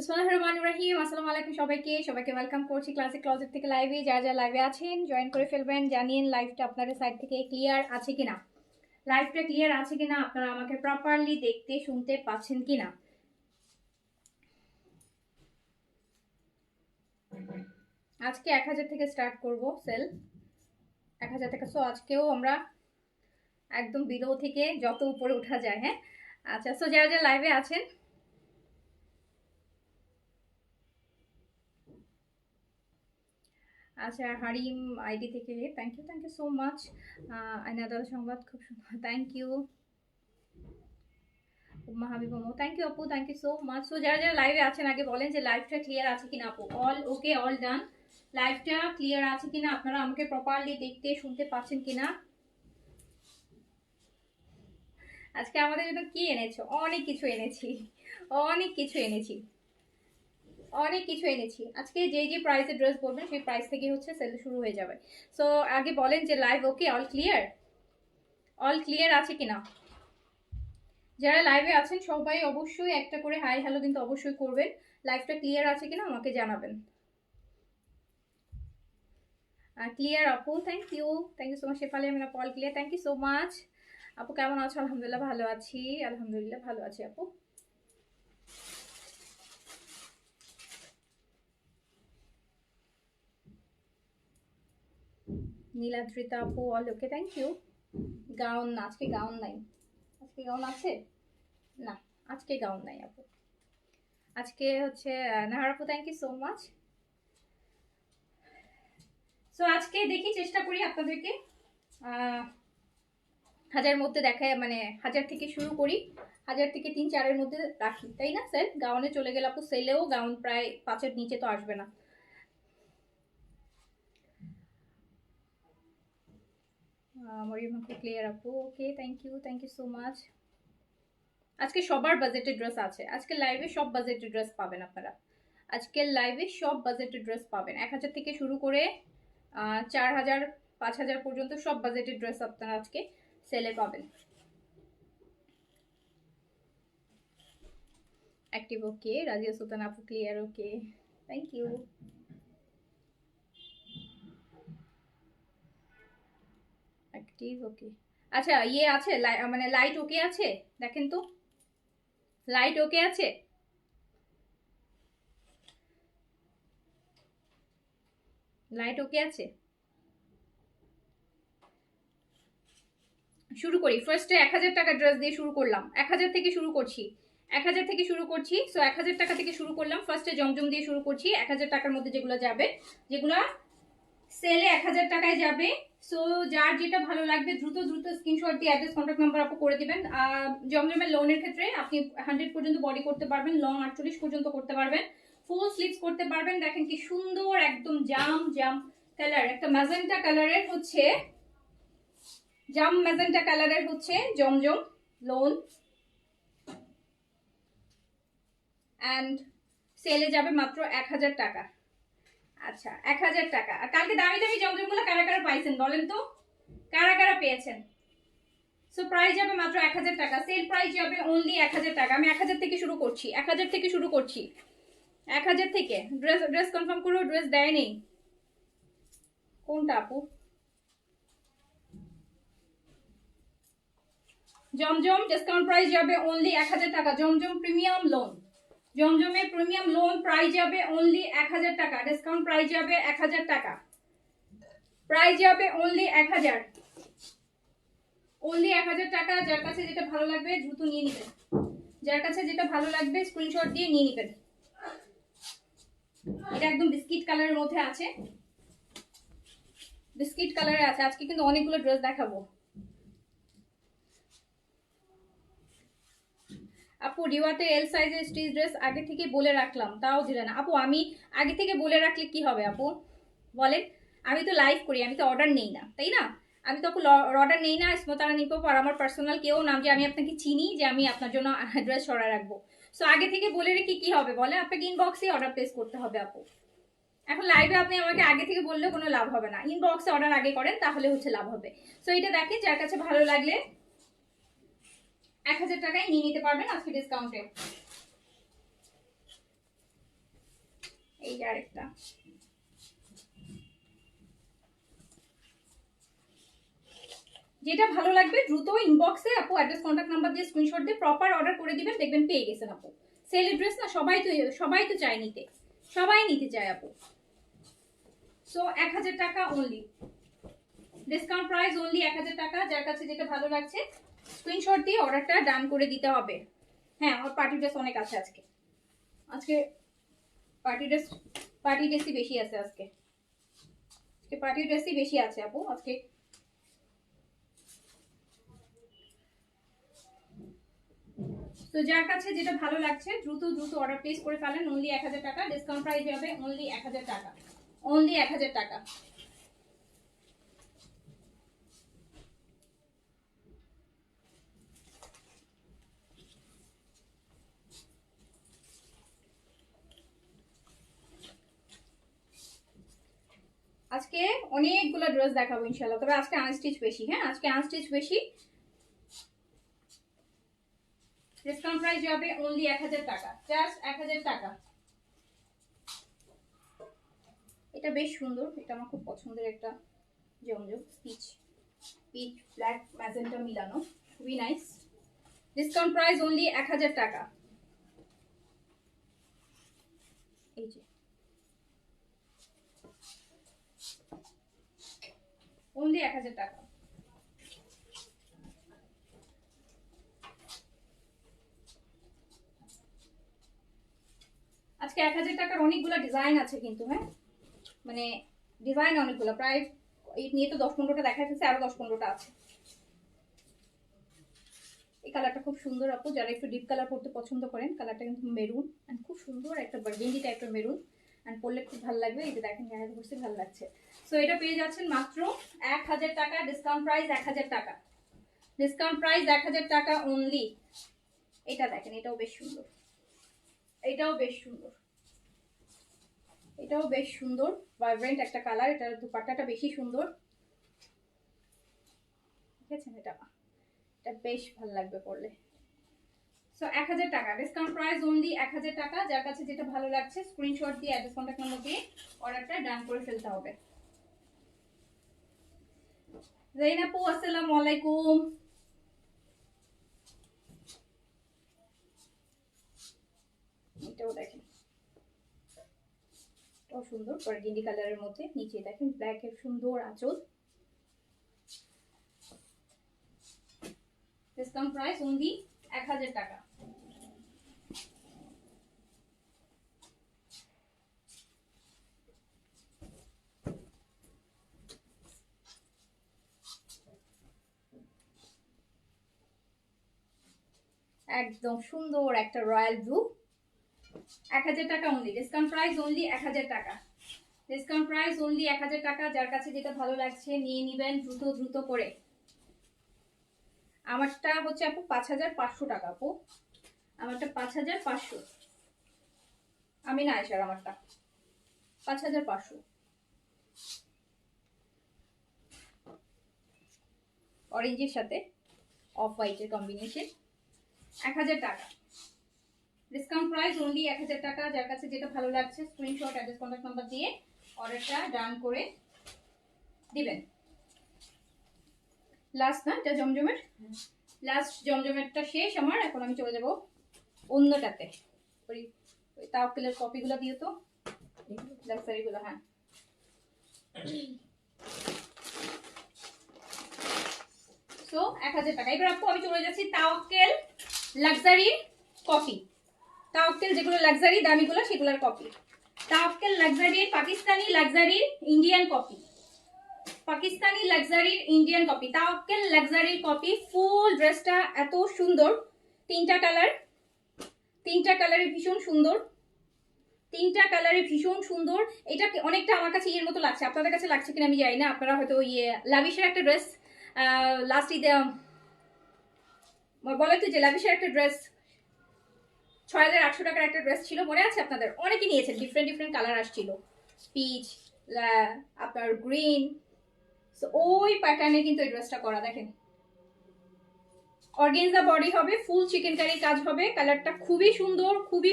বিসমিল্লাহির রহমানির রহিম। আসসালামু আলাইকুম সবাইকে ওয়েলকাম করছি ক্লাসিক ক্লজেট থেকে লাইভে। যারা লাইভে আছেন জয়েন করে ফেলবেন। জানিয়েন লাইভটা আপনাদের সাইড থেকে ক্লিয়ার আছে কিনা, লাইভটা ক্লিয়ার আছে কিনা, আপনারা আমাকে প্রপারলি দেখতে শুনতে পাচ্ছেন কিনা। আজকে 1000 থেকে স্টার্ট করব সেল, 1000 থেকে। সো আজকেও আমরা একদম বিলো থেকে যত উপরে ওঠা যায়। হ্যাঁ আচ্ছা, সো যারা লাইভে আছেন আচ্ছা, হারিম আইডি থেকে থ্যাংক ইউ সো মাচ। আইনাদাল সংবাদ খুব সুন্দর, thank you. Umma Habib Momo thank you আপু, thank you so much. So যারা লাইভে আছেন আগে বলেন যে লাইভটা ক্লিয়ার আছে কিনা আপু। অল ওকে, অল ডান। লাইভটা ক্লিয়ার আছে কিনা, আপনারা আমাকে প্রপারলি দেখতে শুনতে পাচ্ছেন কিনা। আজকে আমাদের জন্য কি এনেছো? অনেক কিছু এনেছি, অনেক কিছু এনেছি, অনেক কিছু এনেছি। আজকে যে যে প্রাইসে ড্রেস বলবেন সেই প্রাইস থেকে হচ্ছে সেল শুরু হয়ে যাবে। সো আগে বলেন যে লাইভ ওকে, অল ক্লিয়ার, অল ক্লিয়ার আছে কিনা। যারা লাইভে আছেন সবাই অবশ্যই একটা করে হাই হ্যালো কিন্তু অবশ্যই করবেন। লাইভটা ক্লিয়ার আছে কিনা আমাকে জানাবেন। ক্লিয়ার আপু, thank you so much. Shefali Amina all clear, thank you so much. আপু কেমন আছো? আলহামদুলিল্লাহ ভালো আছি, আলহামদুলিল্লাহ ভালো আছি আপু। নীলাদ্রিতা আপু all okay, thank you. Gown না, আজকে গাউন নাই। আজকে গাউন আছে না, আজকে গাউন নাই আপু। আজকে হচ্ছে নাহার আপু, thank you so much. So আজকে দেখি চেষ্টা করি আপনাদেরকে 1000 মধ্যে দেখায়, মানে 1000 থেকে শুরু করি, 1000 থেকে 3-4-এর মধ্যে রাখি, তাই না স্যার? গাউনে চলে গেলে আপু সেলেও গাউন প্রায় 5-এর নিচে তো আসবে না। মরিয়ম আপু ক্লিয়ার আপু, ওকে, থ্যাংক ইউ সো মাচ। আজকে সবার বাজেটের ড্রেস আছে, আজকে লাইভে সব বাজেটের ড্রেস পাবেন আপনারা। আজকের লাইভে সব বাজেটের ড্রেস পাবেন, 1000 থেকে শুরু করে 4000 5000 পর্যন্ত সব বাজেটের ড্রেস আপনারা আজকে সেলে পাবেন। অ্যাক্টিভ ওকে, রাজিয়া সুলতান আপু clear okay, thank you. Active okay, আচ্ছা ইয়ে আছে মানে লাইট ওকে আছে, দেখেন তো লাইট ওকে আছে। লাইট ওকে আছে, শুরু করি। ফার্স্টে 1000 টাকা ড্রেস দিয়ে শুরু করলাম, 1000 থেকে শুরু করছি, 1000 থেকে শুরু করছি। সো 1000 টাকা থেকে শুরু করলাম, ফার্স্টে জমজম দিয়ে শুরু করছি। 1000 টাকার মধ্যে যেগুলো যাবে, যেগুলো সেলে 1000 টাকায় যাবে। সো যার যেটা ভালো লাগবে দ্রুত দ্রুত স্ক্রিনশট দিয়ে অ্যাড্রেস কন্ট্যাক্ট নাম্বার আপু করে দিবেন। জমজমের লোনের ক্ষেত্রে আপনি 100 পর্যন্ত বডি করতে পারবেন, লং 48 পর্যন্ত করতে পারবেন, ফুল স্লিভস করতে পারবেন। দেখেন কি সুন্দর একদম জাম জাম কালার, একটা ম্যাজেন্টা কালারের হচ্ছে, জাম ম্যাজেন্টা কালারের হচ্ছে জমজম লোন, অ্যান্ড সেলে যাবে মাত্র 1000 টাকা। আচ্ছা 1000 টাকা। আর কালকে দামি দামি জমজমগুলো কারা কারা পাইছেন বলেন তো, কারা কারা পেয়েছেন? সো প্রাইস যাবে মাত্র 1000 টাকা, সেল প্রাইস যাবে অনলি 1000 টাকা। আমি 1000 থেকে শুরু করছি, 1000 থেকে শুরু করছি, 1000 থেকে। ড্রেস কনফার্ম করো, ড্রেস দেয় নেই কোনটা আপু? জমজম ডিসকাউন্ট প্রাইস যাবে অনলি 1000 টাকা। জমজম প্রিমিয়াম লোন, জমজমে প্রিমিয়াম লোন প্রাইস যাবে অনলি 1000 টাকা। ডিসকাউন্ট প্রাইস যাবে 1000 টাকা, প্রাইস যাবে অনলি 1000, অনলি 1000 টাকা। যার কাছে যেটা ভালো লাগবে দ্রুত নিয়ে নেবেন, যার কাছে যেটা ভালো লাগবে স্ক্রিনশট দিয়ে নিয়ে নেবেন। এটা একদম বিস্কিট কালারের মধ্যে আছে, বিস্কিট কালারে আছে। আজকে কিন্তু অনেকগুলো ড্রেস দেখাবো আপু। ডিওয়াতে এল সাইজের স্টিচ ড্রেস আগে থেকে বলে রাখলাম তাও দিলে না আপু। আমি আগে থেকে বলে রাখলে কি হবে আপু বলেন? আমি তো লাইভ করি, আমি তো অর্ডার নেই না, তাই না? আমি তো অর্ডার নেই না, স্মতারা নিপো আর আমার পার্সোনাল কেউ নাম যে আমি আপনাকে চিনি যে আমি আপনার জন্য ড্রেস সরাই রাখবো। সো আগে থেকে বলে রেখে কি হবে বলে? আপনাকে ইনবক্সে অর্ডার প্লেস করতে হবে আপু। এখন লাইভে আপনি আমাকে আগে থেকে বললে কোনো লাভ হবে না, ইনবক্সে অর্ডার আগে করেন তাহলে হচ্ছে লাভ হবে। সো এটা দেখেন, যার কাছে ভালো লাগলে 1000 টাকায় নিয়ে নিতে পারবেন আজকে ডিসকাউন্টে। এই যে আরেকটা, যেটা ভালো লাগবে দ্রুত ইনবক্সে আপু অ্যাড্রেস কন্ট্যাক্ট নাম্বার দিয়ে স্ক্রিনশট দিয়ে প্রপার অর্ডার করে দিবেন, দেখবেন পেয়ে গেছেন আপু। সেল ড্রেস না, সবাই তো চায় নিতে, সবাই নিতে চায় আপু। সো 1000 টাকা অনলি, ডিসকাউন্ট প্রাইস অনলি 1000 টাকা। যার কাছে যেটা ভালো লাগছে স্ক্রিনশট দিয়ে অর্ডারটা ডান করে দিতে হবে। হ্যাঁ, আমার পার্টি ড্রেস অনেক আছে আজকে, আজকে পার্টি ড্রেসই বেশি আছে আজকে, পার্টি ড্রেসই বেশি আছে আপু আজকে। তো যার কাছে যেটা ভালো লাগছে দ্রুত অর্ডার প্লেস করে ফেলেন। অনলি 1000 টাকা, ডিসকাউন্ট প্রাইস হবে অনলি 1000 টাকা, অনলি 1000 টাকা। আজকে অনেকগুলো ড্রেস দেখাবো ইনশাআল্লাহ, তবে আজকে আনস্টিচ বেশি। হ্যাঁ, আজকে আনস্টিচ বেশি। ডিসকাউন্ট প্রাইস হবে অনলি 1000 টাকা, জাস্ট 1000 টাকা। এটা বেশ সুন্দর, এটা আমার খুব পছন্দের একটা জমজম পিচ ব্ল্যাক ম্যাজেন্টা মিলানো, খুবই নাইস। ডিসকাউন্ট প্রাইস অনলি 1000 টাকা। এই যে অনলি 1000 টাকা। আজকে 1000 টাকার অনেকগুলো ডিজাইন আছে কিন্তু, হ্যাঁ মানে ডিজাইন অনেকগুলো, প্রায় এই নিয়ে তো 10-15টা দেখা যাচ্ছে, আরো 10-15টা আছে। এই কালারটা খুব সুন্দর আপু, যারা একটু ডিপ কালার পরতে পছন্দ করেন, কালারটা কিন্তু মেরুন এন্ড খুব সুন্দর একটা বার্গেন্ডি টাইপের মেরুন, এন্ড পরলে খুব ভালো লাগবে। এই যে দেখেন গায়ে ঘুরতে ভালো লাগছে। সো এটা পেয়ে যাচ্ছেন মাত্র 1000 টাকা, ডিসকাউন্ট প্রাইস 1000 টাকা, ডিসকাউন্ট প্রাইস 1000 টাকা অনলি। এটা দেখেন, এটাও বেশ সুন্দর, এটাও বেশ সুন্দর, এটাও বেশ সুন্দর ভাইব্রেন্ট একটা কালার। এটার দুপাট্টাটা বেশি সুন্দর, ঠিক আছে? এটা বেশ ভালো লাগবে পরলে। সো 1000 টাকা, ডিসকাউন্ট প্রাইস অনলি 1000 টাকা। যার কাছে যেটা ভালো লাগছে স্ক্রিনশট দিয়ে অ্যাড্রেস কন্ট্যাক্ট নাম্বার দিয়ে অর্ডারটা ডান করে ফেলতে হবে। জাইনাপু আসসালামু আলাইকুম। এটাও দেখেন, এটাও সুন্দর বার্গেন্ডি কালারের মধ্যে, নিচে দেখেন ব্ল্যাক এর সুন্দর আঁচল। ডিসকাউন্ট প্রাইস অনলি 1000 টাকা। একদম সুন্দর একটা রয়্যাল ব্লু, 1000 টাকা অনলি, ডিসকাউন্ট প্রাইস অনলি 1000 টাকা, ডিসকাউন্ট প্রাইস অনলি 1000 টাকা। যার কাছে যেটা ভালো লাগছে নিয়ে নিবেন দ্রুত করে। আমারটা হচ্ছে আপু 5500 টাকা আপু, আমারটা 5500, আমি না আয়সার আমারটা 5500, অরেঞ্জের সাথে অফ হোয়াইটের কম্বিনেশন, 1000 টাকা, ডিসকাউন্ট প্রাইস অনলি 1000 টাকা। যার কাছে যেটা ভালো লাগছে স্ক্রিনশট অ্যাড্রেস কন্ট্যাক্ট নাম্বার দিয়ে অর্ডারটা ডান করে দিবেন। লাস্ট না, এটা জমজমের লাস্ট, জমজমেরটা শেষ আমার। এখন আমি চলে যাব অন্যটাতে। ওই তাওয়াক্কুলের কপিগুলো দিও তো, লাক্সারিগুলো। হ্যাঁ, সো 1000 টাকা। এবার আপু আমি চলে যাচ্ছি তাওয়াক্কুল লাক্সারি কপি, তাওয়াক্কুল যেগুলো লাক্সারি দামিগুলো সেগুলোর কপি। তাওয়াক্কুল লাক্সারির পাকিস্তানি লাক্সারির ইন্ডিয়ান কপি, পাকিস্তানি লাক্সারির ইন্ডিয়ান কপি, তাওয়াক্কুল লাক্সারির কপি। ফুল ড্রেসটা এত সুন্দর, তিনটা কালারে ভীষণ সুন্দর, তিনটা কালারে ভীষণ সুন্দর। এটা অনেকটা আমার কাছে ইয়ের মতো লাগছে, আপনাদের কাছে লাগছে কিনা আমি জানি না। আপনারা হয়তো ইয়ে লাভিশের একটা ড্রেস লাস্ট ঈদে বলে তো, যে লাভিশের একটা ড্রেস 6800 টাকার একটা ড্রেস ছিল, মনে আছে আপনাদের? অনেকে নিয়েছেন, ডিফারেন্ট কালার আসছিল, পিচ, আপনার গ্রিন। সো ওই প্যাটার্নে কিন্তু এই ড্রেসটা করা, দেখেন অর্গানজা বডি হবে, ফুল চিকেন কারি কাজ হবে, কালারটা খুবই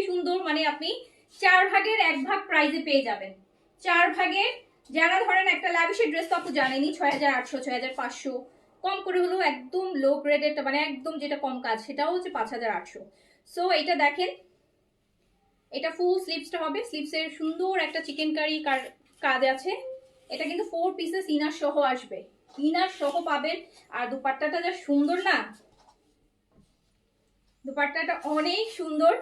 সুন্দর, মানে আপনি 4 ভাগের 1 ভাগ প্রাইজে পেয়ে যাবেন। 4 ভাগের, যারা ধরেন একটা ল্যাভিশের ড্রেস তো আপু জানেনই 6800 6500, কম করে হলেও একদম লো গ্রেডের, মানে একদম যেটা কম কাজ সেটাও হচ্ছে 5800। সো এটা দেখেন, এটা ফুল স্লিভসটা হবে, স্লিভসের সুন্দর একটা চিকেন কারি কাজ আছে। এটা কিন্তু 4 পিসেস ইনার সহ আসবে, ইনার সহ পাবেন। আর দুপাট্টাটা যা সুন্দর না, দুপাট্টাটা অনেক সুন্দর।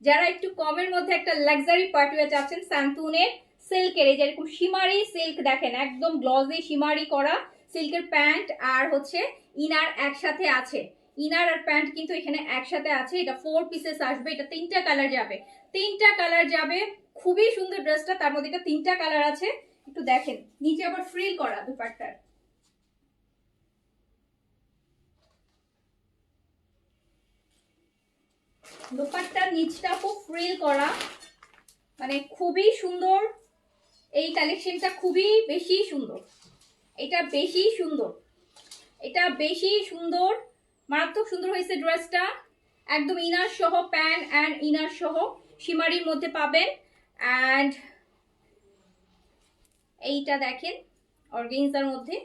যারা একটু কমের মধ্যে একটা লাক্সারি পার্টিওয়্যার চাচ্ছেন, স্যান্টুনের সিল্কের, এই যে এরকম শিমারি সিল্ক দেখেন, একদম গ্লসি শিমারি করা সিল্কের প্যান্ট আর হচ্ছে ইনার একসাথে আছে। ইনার আর প্যান্ট কিন্তু এখানে একসাথে আছে। এটা 4 পিসেস আসবে, এটা 3টা কালার যাবে, 3টা কালার যাবে। খুবই সুন্দর ড্রেসটা, তার মধ্যে এটা 3টা কালার আছে। একটু দেখেন, নিচে আবার ফ্রিল করা দুপাট্টার, দুপাট্টার নিচটা খুব ফ্রিল করা, মানে খুবই সুন্দর। এই কালেকশনটা খুবই বেশি সুন্দর, এটা বেশি সুন্দর, এটা বেশি সুন্দর, মারাত্মক সুন্দর হয়েছে ড্রেসটা। একদম ইনার সহ, প্যান্ট অ্যান্ড ইনার সহ শিমারির মধ্যে পাবেন। অ্যান্ড এইটা দেখেন অর্গানজার মধ্যে,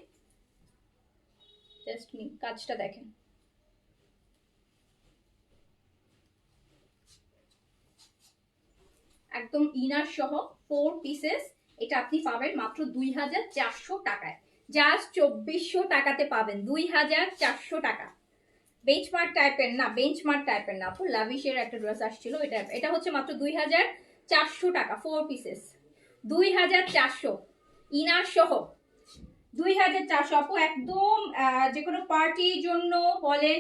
জাস্ট কাজটা দেখেন, একদম ইনার সহ 4 পিসেস। এটা আপনি পাবেন মাত্র 2400 টাকায়, জাস্ট 2400 টাকাতে পাবেন, 2400 টাকা। বেঞ্চমার্ক টাইপের না, বেঞ্চমার্ক টাইপের না আপু, লাভিশের একটা ড্রেস আসছিল, এটা এটা হচ্ছে মাত্র 2400 টাকা, 4 পিসেস 2400 ইনার সহ, 2400 আপু। একদম যে কোনো পার্টির জন্য বলেন,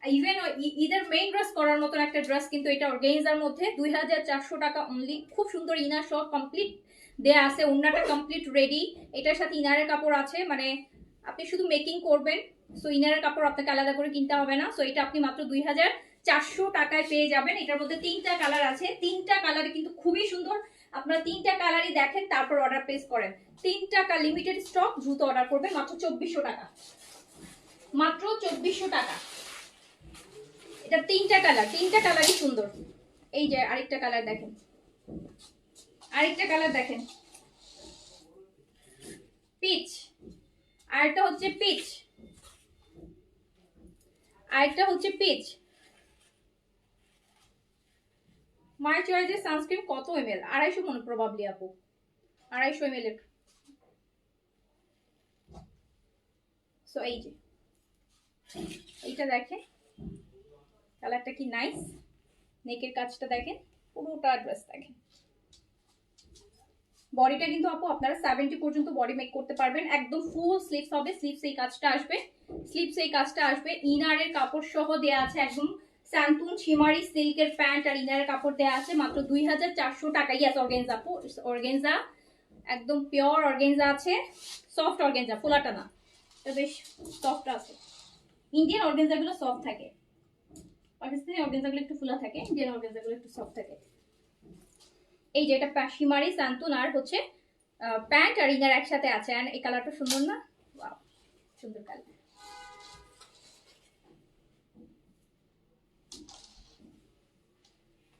ইভেন ঈদের মেইন ড্রেস করার মতন একটা ড্রেস কিন্তু এটা অর্গানজার মধ্যে 2400 টাকা অনলি। খুব সুন্দর ইনার সহ কমপ্লিট দেয়া আছে, ওন্নাটা কমপ্লিট রেডি, এটার সাথে ইনারের কাপড় আছে, মানে আপনি শুধু মেকিং করবেন। সো ইনারের কাপড় আপনাকে আলাদা করে কিনতে হবে না। সো এটা আপনি মাত্র 2400 টাকায় পেয়ে যাবেন। এটার মধ্যে 3টা কালার আছে, 3টা কালারে কিন্তু খুবই সুন্দর। আপনারা 3টা কালারই দেখেন, তারপর অর্ডার প্লেস করেন। 3টা লিমিটেড স্টক, দ্রুত অর্ডার করবেন, মাত্র 2400 টাকা, মাত্র 2400 টাকা। এটা 3টা কালার, 3টা কালারই সুন্দর। এই যে আরেকটা কালার দেখেন, আরেকটা কালার দেখেন, পিচ, আরেকটা হচ্ছে পিচ, আরেকটা হচ্ছে পিচ। মাই চয়েসের সানস্ক্রিন কত ml? 250 মনে প্রবাবলি আপু, 250 ml এর। সো এই যে এইটা দেখেন, কালারটা কি নাইস, নেকের কাজটা দেখেন, পুরোটা ড্রেস দেখেন। বডিটা কিন্তু আপু আপনারা 70 পর্যন্ত বডি মেক করতে পারবেন, একদম ফুল স্লিভস হবে, স্লিভস এই কাজটা আসবে, স্লিভস এই কাজটা আসবে। ইনারের কাপড় সহ দেয়া আছে, একদম স্যান্টুন শিমারি সিল্কের প্যান্ট আর ইনারের কাপড় দেয়া আছে মাত্র 2400 টাকা। ইয়াস অর্গানজা আপু, অর্গানজা, একদম পিওর অর্গানজা আছে, সফট অর্গানজা, ফোলাটা না, এটা বেশ সফট আছে। ইন্ডিয়ান অর্গানজাগুলো সফট থাকে, পাকিস্তানি অর্গানজাগুলো একটু ফুলা থাকে, ইন্ডিয়ান অর্গানজাগুলো একটু সফট থাকে। এই যে এটা শিমারি সান্তুন আর হচ্ছে প্যান্ট আর ইনার একসাথে আছে। এন্ড এই কালারটা সুন্দর না, ওয়াও সুন্দর কালার।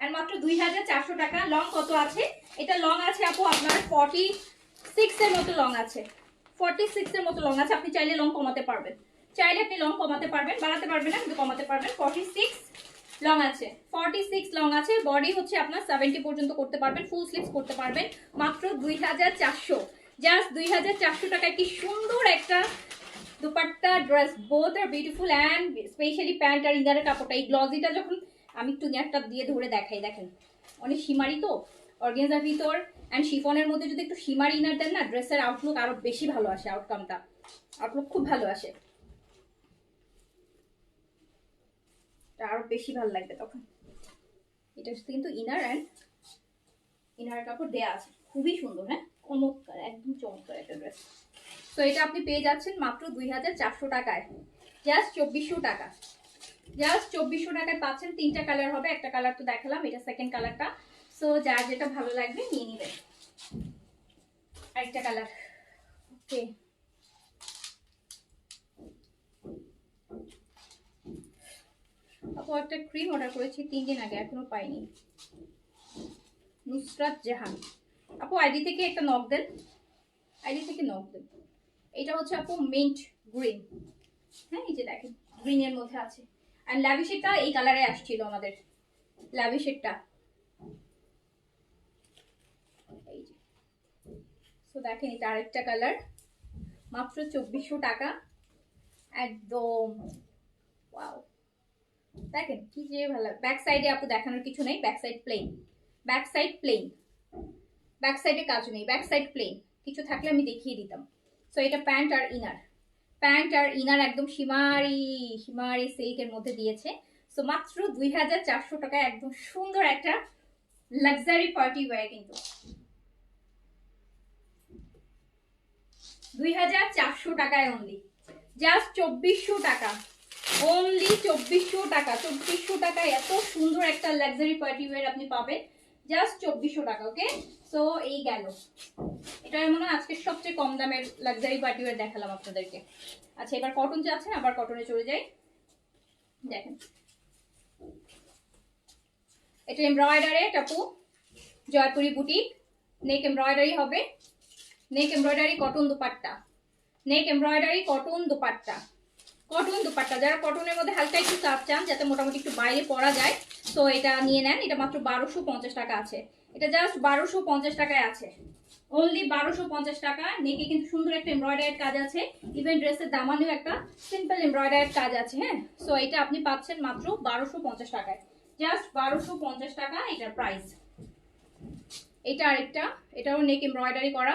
আর মাত্র 2400 টাকা। লং কত আছে? এটা লং আছে আপু আপনার 46 এর মতো লং আছে, 46 এর মতো লং আছে। আপনি চাইলে লং কমাতে পারবেন, চাইলে আপনি লং কমাতে পারবেন, বাড়াতে পারবেন না কিন্তু কমাতে পারবেন। 46 লং আছে, 46 লং আছে। বডি হচ্ছে আপনার 70 পর্যন্ত করতে পারবেন, ফুল স্লিভস করতে পারবেন মাত্র 2400, জাস্ট 2400 টাকায় কি সুন্দর একটা দুপাট্টা ড্রেস, বোথ আর বিউটিফুল। অ্যান্ড স্পেশালি প্যান্ট আর ইনারের কাপড়টা, এই গ্লজিটা যখন আমি একটু একটা দিয়ে ধরে দেখাই, দেখেন অনেক শিমারি তো অর্গানজার ভিতর, অ্যান্ড শিফনের মধ্যে যদি একটু শিমারি ইনার দেন না, ড্রেসের আউটলুক আরো বেশি ভালো আসে, আউটকামটা আউটলুক খুব ভালো আসে, আরো বেশি ভালো লাগবে তখন। এটা কিন্তু ইনার অ্যান্ড ইনার কাপড় দেয়া আছে, খুবই সুন্দর, হ্যাঁ চমৎকার, একদম চমৎকার একটা ড্রেস। তো এটা আপনি পেয়ে যাচ্ছেন মাত্র 2400 টাকায়, জাস্ট 2400 টাকা, জাস্ট 2400 টাকায় পাচ্ছেন। 3টা কালার হবে, একটা কালার তো দেখালাম, এটা সেকেন্ড কালারটা। সো যার যেটা ভালো লাগবে নিয়ে নেবেন। আরেকটা কালার, ওকে আপু একটা ক্রিম অর্ডার করেছি 3 দিন আগে, এখনো পাইনি, নুসরাত জাহান। আপু আইডি থেকে একটা নক দেন, আইডি থেকে নক দেন। এটা হচ্ছে আপু মিন্ট গ্রিন, হ্যাঁ এই যে দেখেন গ্রিনের মধ্যে আছে। অ্যান্ড ল্যাভিশেরটা এই কালারে আসছিল আমাদের, ল্যাভিশেরটা এই যে। সো দেখেন এটা আরেকটা কালার, মাত্র 2400 টাকা একদম। ওয়াও, দেখেন কি যে ভালো। ব্যাক সাইডে আপু দেখানোর কিছু নেই, back side plane, back side plane, back সাইডে কাজ নেই, ব্যাক সাইড প্লেন। কিছু থাকলে আমি দেখিয়ে দিতাম। সো এটা প্যান্ট আর ইনার, প্যান্ট আর ইনার একদম সীমারি সীমারি সিল্কের মধ্যে দিয়েছে। সো মাত্র 2400 টাকায় একদম সুন্দর একটা লাক্সারি পার্টি ওয়্যার, কিন্তু 2400 টাকায় অনলি, জাস্ট 2400 টাকা, অনলি 2400 টাকা। 2400 টাকায় এত সুন্দর একটা লাক্সারি পার্টি ওয়্যার আপনি পাবেন জাস্ট 2400 টাকা। ওকে, সো এই গেল, এটা মনে হয় আজকে সবচেয়ে কম দামের লাক্সারি পার্টি ওয়্যার দেখালাম আপনাদেরকে। আচ্ছা এবার কটন যাচ্ছে, আবার কটনে চলে যাই। দেখেন এটা এমব্রয়ডারি টাপু, জয়পুরি বুটিক, নেক এমব্রয়ডারি হবে, neck embroidery cotton dupatta, neck embroidery cotton dupatta, cotton dupatta. যারা কটনের মধ্যে হালকা একটু চাপ চান যাতে মোটামুটি একটু বাইরে পরা যায়, তো এটা নিয়ে নেন। এটা মাত্র 1250 টাকা আছে, এটা জাস্ট 1250 টাকায় আছে, অনলি 1250 টাকা। নেকে কিন্তু সুন্দর একটা এমব্রয়ডারি কাজ আছে, ইভেন ড্রেসের দামানেও একটা সিম্পল এমব্রয়ডারি কাজ আছে। হ্যাঁ, সো এটা আপনি পাচ্ছেন মাত্র 1250 টাকায়, জাস্ট 1250 টাকা এটার প্রাইস। এটা আরেকটা, এটাও নেক এমব্রয়ডারি করা,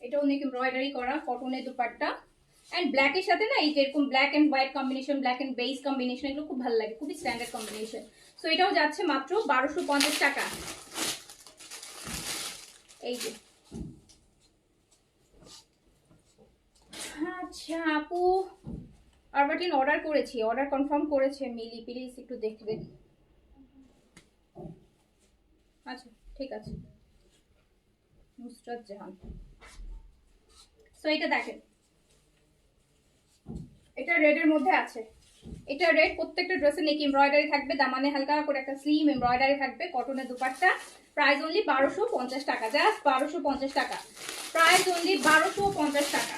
এটাও নেক এমব্রয়ডারি করা কটনের দুপাট্টা। এন্ড ব্ল্যাকের সাথে না এই যেরকম black and white combination, black and beige combination, এগুলো খুব ভালো লাগে, খুবই স্ট্যান্ডার্ড কম্বিনেশন। সো এটাও যাচ্ছে মাত্র 1250 টাকা। এই যে আচ্ছা আপু আরবাটিন অর্ডার করেছি, অর্ডার কনফার্ম করেছে মিলি, প্লিজ একটু দেখবেন। আচ্ছা ঠিক আছে, নুসরাত জাহান। সো এটা দেখেন, এটা রেডের মধ্যে আছে, এটা রেড, প্রত্যেকটা ড্রেসে নেক এমব্রয়ডারি থাকবে, দামানে হালকা করে একটা স্লিম এমব্রয়ডারি থাকবে, কটনের দুপাট্টা। প্রাইস অনলি 1250 টাকা, জাস্ট 1250 টাকা, প্রাইস অনলি 1250 টাকা,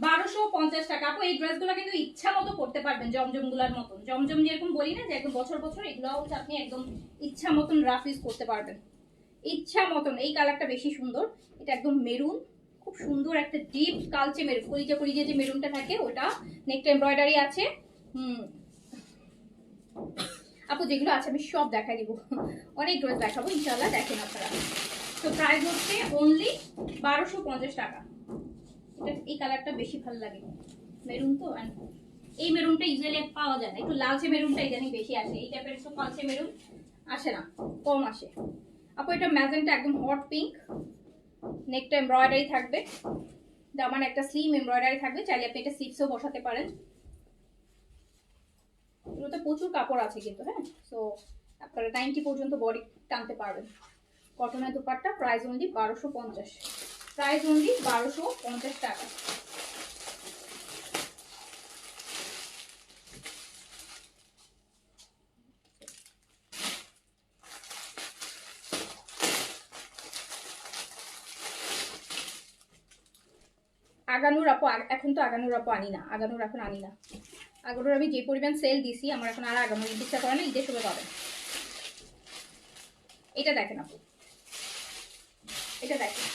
1250 টাকা। আপু এই ড্রেসগুলো কিন্তু ইচ্ছা মতো করতে পারবেন, জমজমগুলোর মতন, জমজম যেরকম বলি না যে একদম বছর বছর, এগুলো হচ্ছে আপনি একদম ইচ্ছা মতন রাফ ইউজ করতে পারবেন, ইচ্ছা মতন। এই কালারটা বেশি সুন্দর, এটা একদম মেরুন, খুব সুন্দর একটা ডিপ কালচে মেরুন, কলিজা কলিজা যে মেরুনটা থাকে ওটা, নেকটা এমব্রয়ডারি আছে। আপু যেগুলো আছে আমি সব দেখাই দিব, অনেক ড্রেস দেখাবো ইনশাআল্লাহ, দেখেন আপনারা। তো প্রাইস হচ্ছে অনলি 1250 টাকা। এই কালারটা বেশি ভালো লাগে, মেরুন তো, এই মেরুনটা ইজিলি পাওয়া যায় না, একটু লালচে মেরুনটা ইদানিং বেশি আসে, এই টাইপের একটু কালচে মেরুন আসে না, কম আসে। আপু এটা ম্যাজেন্টা একদম হট পিঙ্ক, নেকটা এমব্রয়ডারি থাকবে, দামান একটা স্লিম এমব্রয়ডারি থাকবে, চাইলে আপনি এটা স্লিপসও বসাতে পারেন। এগুলোতে প্রচুর কাপড় আছে কিন্তু, হ্যাঁ, সো আপনারা 90 পর্যন্ত বডি টানতে পারবেন। কটনের dupatta, price only 1250, price only 1250 টাকা। আগানুর আপু, এখন তো আগানুর আপু আনি না, আগানুর এখন আনি না, আগানুর আমি যে পরিমাণ সেল দিছি আমার এখন আর আগানুর ইচ্ছা করে না, ঈদের সময় পাবেন। এটা দেখেন আপু, এটা দেখেন,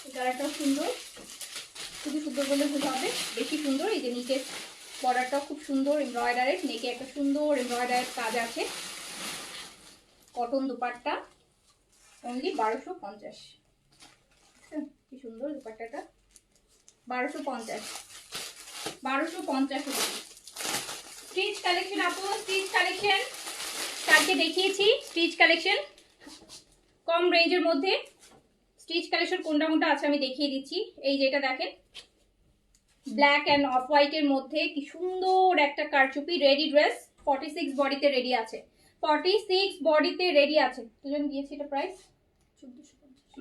এই কালারটাও সুন্দর, খুবই সুন্দর বলে ভুল হবে, বেশি সুন্দর। এই যে নিচের বর্ডারটাও খুব সুন্দর এমব্রয়ডারের, নেকে একটা সুন্দর এমব্রয়ডারের কাজ আছে, কটন দুপাট্টা, অনলি 1250। কি সুন্দর দুপাট্টাটা, 1250, 1250 স্টিচ কালেকশন আপু, স্টিচ কালেকশন কালকে দেখিয়েছি, স্টিচ কালেকশন কম রেঞ্জের মধ্যে, স্টিচ কালেকশন কোনটা কোনটা আছে আমি দেখিয়ে দিচ্ছি। এই যেটা দেখেন ব্ল্যাক অ্যান্ড অফ হোয়াইটের মধ্যে কি সুন্দর একটা কারচুপি রেডি ড্রেস, 46 বডিতে রেডি আছে, 46 বডিতে রেডি আছে। তুজন দিয়েছি এটা প্রাইস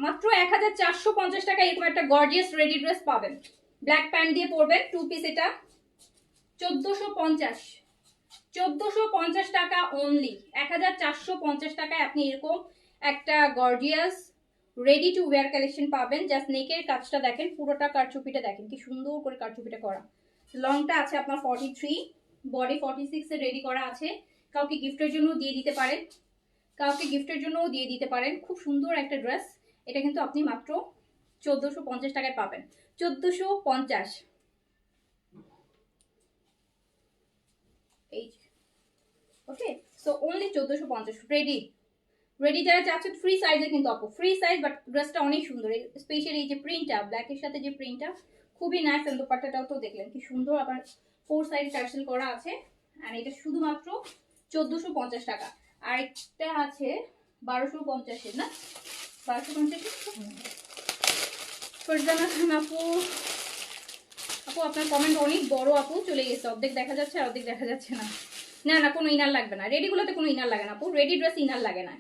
মাত্র 1450 টাকা। এরকম একটা গর্জিয়াস রেডি ড্রেস পাবেন, ব্ল্যাক প্যান্ট দিয়ে পরবেন, টু পিস, এটা 1450, 1450 টাকা অনলি, 1450 টাকায় আপনি এরকম একটা gorgeous ready to wire collection পাবেন। জাস্ট নেকের কাজটা দেখেন, পুরোটা কারচুপিটা দেখেন কি সুন্দর করে কারচুপিটা করা। লংটা আছে আপনার 43, বডি 46 এ রেডি করা আছে। কাউকে গিফটের জন্য দিয়ে দিতে পারেন, কাউকে গিফটের জন্যও দিয়ে দিতে পারেন। খুব সুন্দর একটা ড্রেস। এটা কিন্তু আপনি মাত্র 1450 টাকায় পাবেন। 1450। এই ওকে, সো অনলি 1450 রেডি। রেডি যারা চাচ্ছেন ফ্রি সাইজে কিন্তু আপু, ফ্রি সাইজ, বাট ড্রেসটা অনেক সুন্দর। স্পেশালি এই যে প্রিন্টটা, ব্ল্যাকের সাথে যে প্রিন্টটা খুবই নাইস। এন্ড দোপাট্টাটাও তো দেখলেন কি সুন্দর, আবার 4 সাইড টার্সেল করা আছে। আর এটা শুধুমাত্র 1450 টাকা। আর একটা আছে 1250 এর, না 1250 ফরজানা খান আপু। আপু আপনার কমেন্ট অনেক বড় আপু, চলে গেছে, অর্ধেক দেখা যাচ্ছে আর অর্ধেক দেখা যাচ্ছে না। না না, কোনো ইনার লাগবে না, রেডিগুলোতে কোনো ইনার লাগে না আপু। রেডি ড্রেস ইনার লাগে না,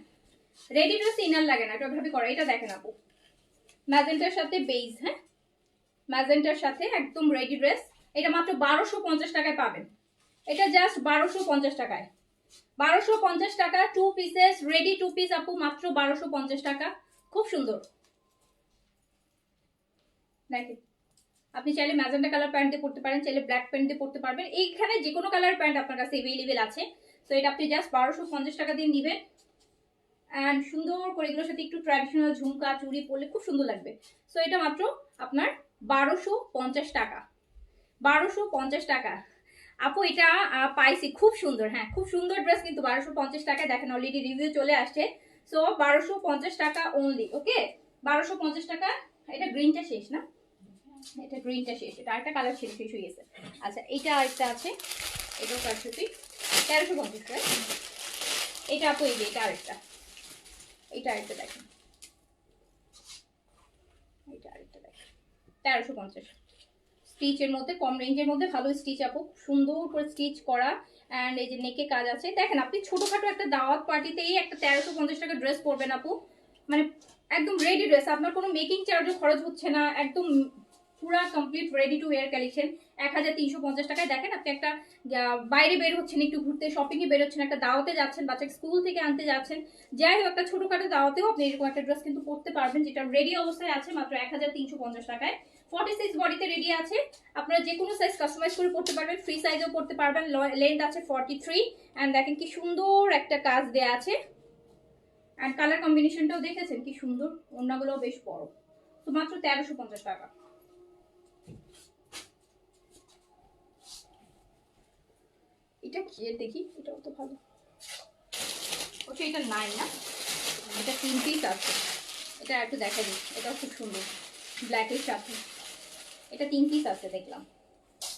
রেডি ড্রেস ইনার লাগে না, এটা ভাবে করা। এটা দেখেন আপু, ম্যাজেন্টার সাথে বেজ, হ্যাঁ ম্যাজেন্টার সাথে একদম রেডি ড্রেস। এটা মাত্র 1250 টাকায় পাবেন। এটা জাস্ট 1250 টাকায়, 1250 টাকা। 2 পিসেস রেডি 2 পিস আপু, মাত্র 1250 টাকা। খুব সুন্দর দেখেন। আপনি চাইলে ম্যাজেন্টা কালার প্যান্ট দিয়ে পরতে পারেন, চাইলে ব্ল্যাক প্যান্ট দিয়ে পরতে পারবেন। এইখানে যে কোনো কালার প্যান্ট আপনার কাছে অ্যাভেলেবেল আছে। তো এটা আপনি জাস্ট 1250 টাকা দিয়ে নেবেন। অ্যান্ড সুন্দর করে এগুলোর সাথে একটু ট্র্যাডিশনাল ঝুমকা চুড়ি পরলে খুব সুন্দর লাগবে। সো এটা মাত্র আপনার 1250 টাকা, 1250 টাকা আপু। এটা পাইছি, খুব সুন্দর, হ্যাঁ খুব সুন্দর ড্রেস কিন্তু 1250 টাকায়। দেখেন অলরেডি রিভিউ চলে আসছে। সো 1250 টাকা অনলি, ওকে 1250 টাকা। এটা গ্রিনটা শেষ না, এটা গ্রিনটা শেষ, এটা আরেকটা কালার শেষ হয়ে গেছে। আচ্ছা এইটা আরেকটা আছে, এটাও 1350। এটা আপু এই যে এটা আরেকটা, এটা আরেকটা দেখেন, এটা আরেকটা দেখেন 1350। স্টিচের মধ্যে, কম রেঞ্জের মধ্যে ভালো স্টিচ আপু, সুন্দর করে স্টিচ করা। অ্যান্ড এই যে নেকে কাজ আছে দেখেন। আপনি ছোটখাটো একটা দাওয়াত পার্টিতেই একটা 1350 টাকা ড্রেস পরবেন আপু, মানে একদম রেডি ড্রেস। আপনার কোনো মেকিং চার্জও খরচ হচ্ছে না, একদম পুরা complete ready to wire collection 1350 টাকায়। দেখেন আপনি একটা বাইরে বের হচ্ছেন, একটু ঘুরতে শপিং এ বের হচ্ছেন, একটা দাওয়াতে যাচ্ছেন, বাচ্চাকে স্কুল থেকে আনতে যাচ্ছেন, যাই হোক একটা ছোটখাটো দাওয়াতেও আপনি এরকম একটা ড্রেস কিন্তু পরতে পারবেন, যেটা রেডি অবস্থায় আছে মাত্র 1350 টাকায়। 46 বডিতে রেডি আছে। আপনারা যে কোনো সাইজ কাস্টমাইজ করে পড়তে পারবেন, ফ্রি সাইজও পড়তে পারবেন। লেন্থ আছে 43। এন্ড দেখেন কি সুন্দর একটা কাজ দেয়া আছে। এন্ড কালার কম্বিনেশনটাও দেখেছেন কি সুন্দর, ওড়নাগুলোও বেশ বড়। তো মাত্র 1350 টাকা। এটা কি দেখি, এটাও তো ভালো। ওটা এটা নাই না, এটা 3 পিস আছে। এটা একটু দেখা দিচ্ছি, এটাও খুব সুন্দর ব্ল্যাকের সাথে। এটা 3 পিস আছে দেখলাম,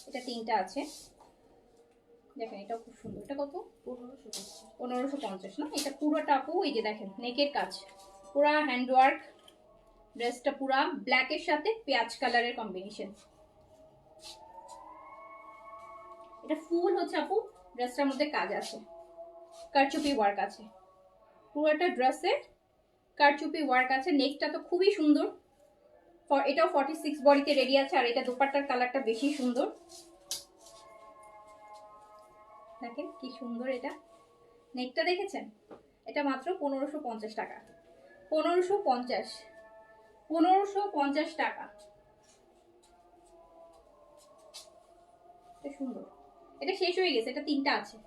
এটা 3টা আছে দেখেন, এটাও খুব সুন্দর। এটা কত? 1550 না? এটা পুরোটা আপু এই যে দেখেন নেকের কাজ, পুরা হ্যান্ডওয়ার্ক। ড্রেসটা পুরা ব্ল্যাকের সাথে পেঁয়াজ কালারের কম্বিনেশন। এটা ফুল হচ্ছে আপু, ড্রেসটার মধ্যে কাজ আছে, কারচুপি ওয়ার্ক আছে, পুরোটা ড্রেসে কারচুপি ওয়ার্ক আছে। নেকটা তো খুবই সুন্দর। এটাও 46 বডিতে রেডি আছে। আর এটা দোপাট্টার কালারটা বেশি সুন্দর, দেখেন কি সুন্দর। এটা নেকটা দেখেছেন? এটা মাত্র 1550 টাকা, 1550 টাকা। সুন্দর। এটা শেষ হয়ে গেছে, এটা 3টা আছে,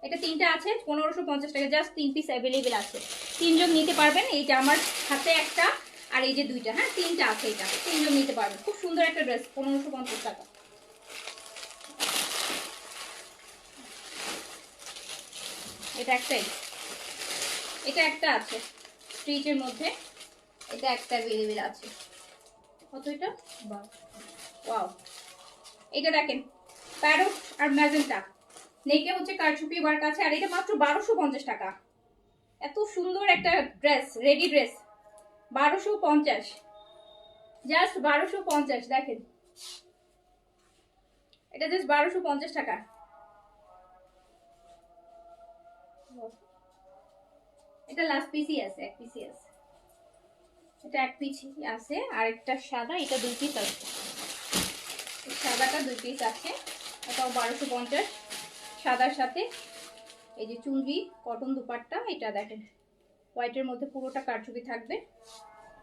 এটা 3টা আছে 1550 টাকা। জাস্ট 3 পিস অ্যাভেলেবেল আছে, 3 জন নিতে পারবেন। এই যে আমার হাতে একটা আর এই যে 2টা, হ্যাঁ 3টা আছে, এটা 3 জন নিতে পারবেন। খুব সুন্দর একটা ড্রেস, 1550 টাকা। এটা একটাই, এটা একটা আছে স্ট্রিচের মধ্যে, এটা একটা অ্যাভেলেবেল আছে। কত এটা? ওয়াও, এটা দেখেন প্যারট আর ম্যাজেন্টা, নেকে হচ্ছে কারচুপি ওয়ার্ক আছে। আর এটা মাত্র 1250 টাকা। এত সুন্দর একটা ড্রেস, রেডি ড্রেস 1250, জাস্ট 1250। দেখেন এটা জাস্ট 1250 টাকা। এটা লাস্ট পিসই আছে, এক পিসই আছে, এটা এক পিসই আছে। আর একটা সাদা, এটা 2 পিস আছে, সাদাটা 2 পিস আছে, এটাও 1250। সাদার সাথে এই যে চুনরি কটন দুপাট্টা, এটা দেখেন হোয়াইটের মধ্যে পুরোটা কারচুপি থাকবে।